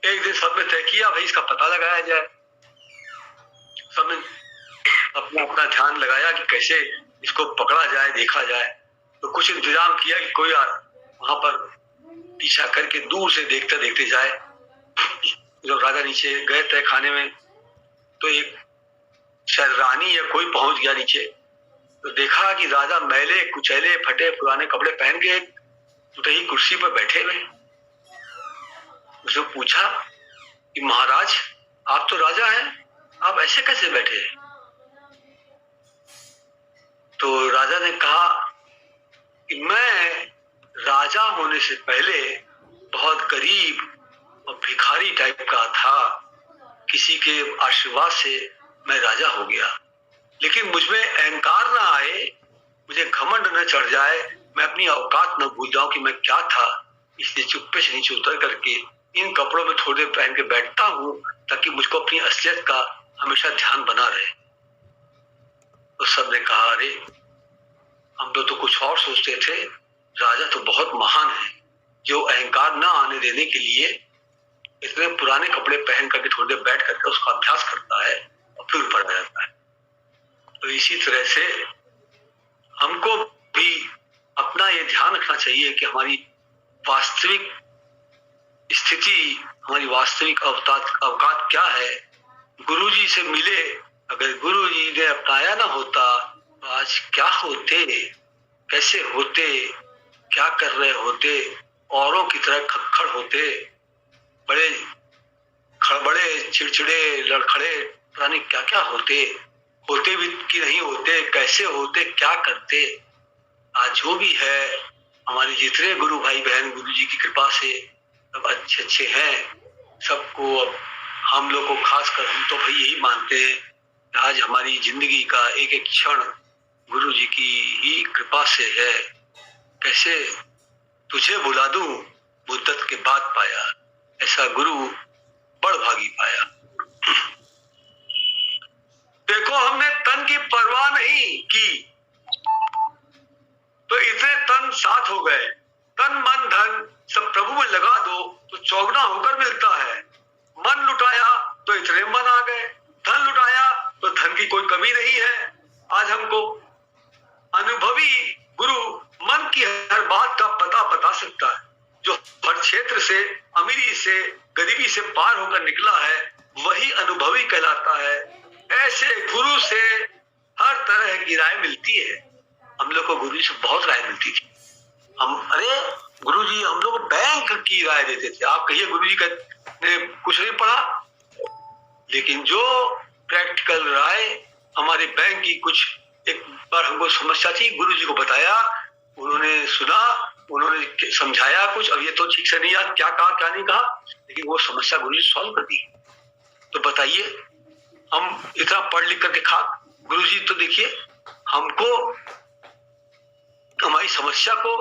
एक दिन सबने तय किया भाई इसका पता लगाया जाए। सबने अपना अपना ध्यान लगाया कि कैसे इसको पकड़ा जाए, देखा जाए। तो कुछ इंतजाम किया कि कोई वहां पर पीछा करके दूर से देखते देखते जाए। जब राजा नीचे गए तहखाने में तो एक शायद रानी या कोई पहुंच गया नीचे, तो देखा कि राजा मैले कुचैले फटे पुराने कपड़े पहन के टूटी कुर्सी पर बैठे हुए। उसने पूछा कि महाराज आप तो राजा हैं, आप ऐसे कैसे बैठे। तो राजा ने कहा कि मैं राजा होने से पहले बहुत गरीब और भिखारी टाइप का था। किसी के आशीर्वाद से मैं राजा हो गया, लेकिन मुझमें अहंकार ना आए, मुझे घमंड न चढ़ जाए, मैं अपनी औकात न भूल जाऊं कि मैं क्या था। इसलिए चुप्पे से नीचे उतर करके इन कपड़ों में थोड़ी देर पहन के बैठता हूं, ताकि मुझको अपनी असलियत का हमेशा ध्यान बना रहे। तो सबने कहा अरे हम लोग तो कुछ और सोचते थे, राजा तो बहुत महान है जो अहंकार न आने देने के लिए इतने पुराने कपड़े पहन करके थोड़ी देर बैठ करके उसका अभ्यास करता है और फिर ऊपर आ जाता है। तो इसी तरह से हमको भी अपना ये ध्यान रखना चाहिए कि हमारी वास्तविक स्थिति, हमारी वास्तविक अवकात क्या है। गुरुजी से मिले, अगर गुरुजी ने अपनाया ना होता तो आज क्या होते, कैसे होते, क्या कर रहे होते, औरों की तरह खक्खड़ होते, बड़े खड़बड़े चिड़चिड़े लड़खड़े, पता नहीं क्या क्या होते भी कि नहीं होते, कैसे होते, क्या करते। आज जो भी है, हमारे जितने गुरु भाई बहन गुरु जी की कृपा से सब अच्छे अच्छे हैं। सबको अब हम लोग को खासकर हम तो भाई यही मानते हैं कि आज हमारी जिंदगी का एक एक क्षण गुरु जी की ही कृपा से है। कैसे तुझे बुला दूं मुद्दत के बाद पाया, ऐसा गुरु बड़ भागी पाया। देखो हमने तन की परवाह नहीं की, नाथ हो गए। तन मन धन सब प्रभु में लगा दो तो चौगुना होकर मिलता है। मन लुटाया तो इतने मन आ गए, धन लुटाया तो धन की कोई कमी नहीं है। आज हमको अनुभवी गुरु मन की हर बात का पता बता सकता है। जो हर क्षेत्र से, अमीरी से, गरीबी से पार होकर निकला है, वही अनुभवी कहलाता है। ऐसे गुरु से हर तरह की राय मिलती है। हम लोग को गुरु जी से बहुत राय मिलती थी। अरे गुरु जी हम लोग बैंक की राय देते थे। आप कहिए गुरु जी ने कुछ नहीं पढ़ा, लेकिन जो प्रैक्टिकल राय हमारे बैंक की, कुछ एक बार हमको समस्या थी, गुरु जी को बताया, उन्होंने सुना, उन्होंने समझाया कुछ। अब ये तो ठीक से नहीं याद क्या कहा क्या नहीं कहा, लेकिन वो समस्या गुरु जी सॉल्व कर दी। तो बताइए, हम इतना पढ़ लिख करके खाक, गुरु जी तो देखिए हमको, हमारी समस्या को,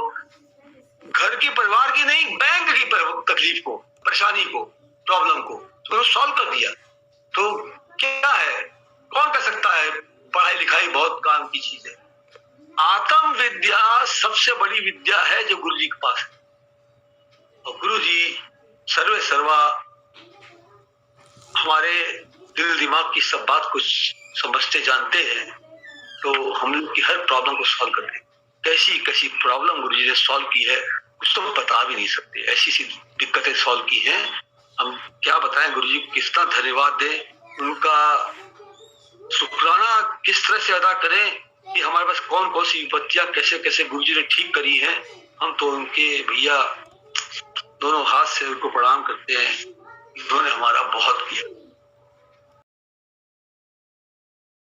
घर की, परिवार की नहीं, बैंक की तकलीफ को, परेशानी को, प्रॉब्लम को तो सॉल्व कर दिया। तो क्या है, कौन कर सकता है? पढ़ाई लिखाई बहुत काम की चीज है। आत्म विद्या सबसे बड़ी विद्या है जो गुरु जी के पास है। और गुरु जी सर्वे सर्वा हमारे दिल दिमाग की सब बात कुछ समझते जानते हैं, तो हम लोग की हर प्रॉब्लम को सॉल्व करते हैं। कैसी कैसी प्रॉब्लम गुरु जी ने सॉल्व की है कुछ तो बता भी नहीं सकते। ऐसी सी दिक्कतें सॉल्व की हैं, हम क्या बताएं गुरु जी को कितना धन्यवाद दें, उनका शुक्राना किस तरह से अदा करें कि हमारे पास कौन कौन सी विपत्तियां कैसे कैसे गुरु जी ने ठीक करी हैं। हम तो उनके भैया दोनों हाथ से उनको प्रणाम करते हैं, उन्होंने हमारा बहुत किया।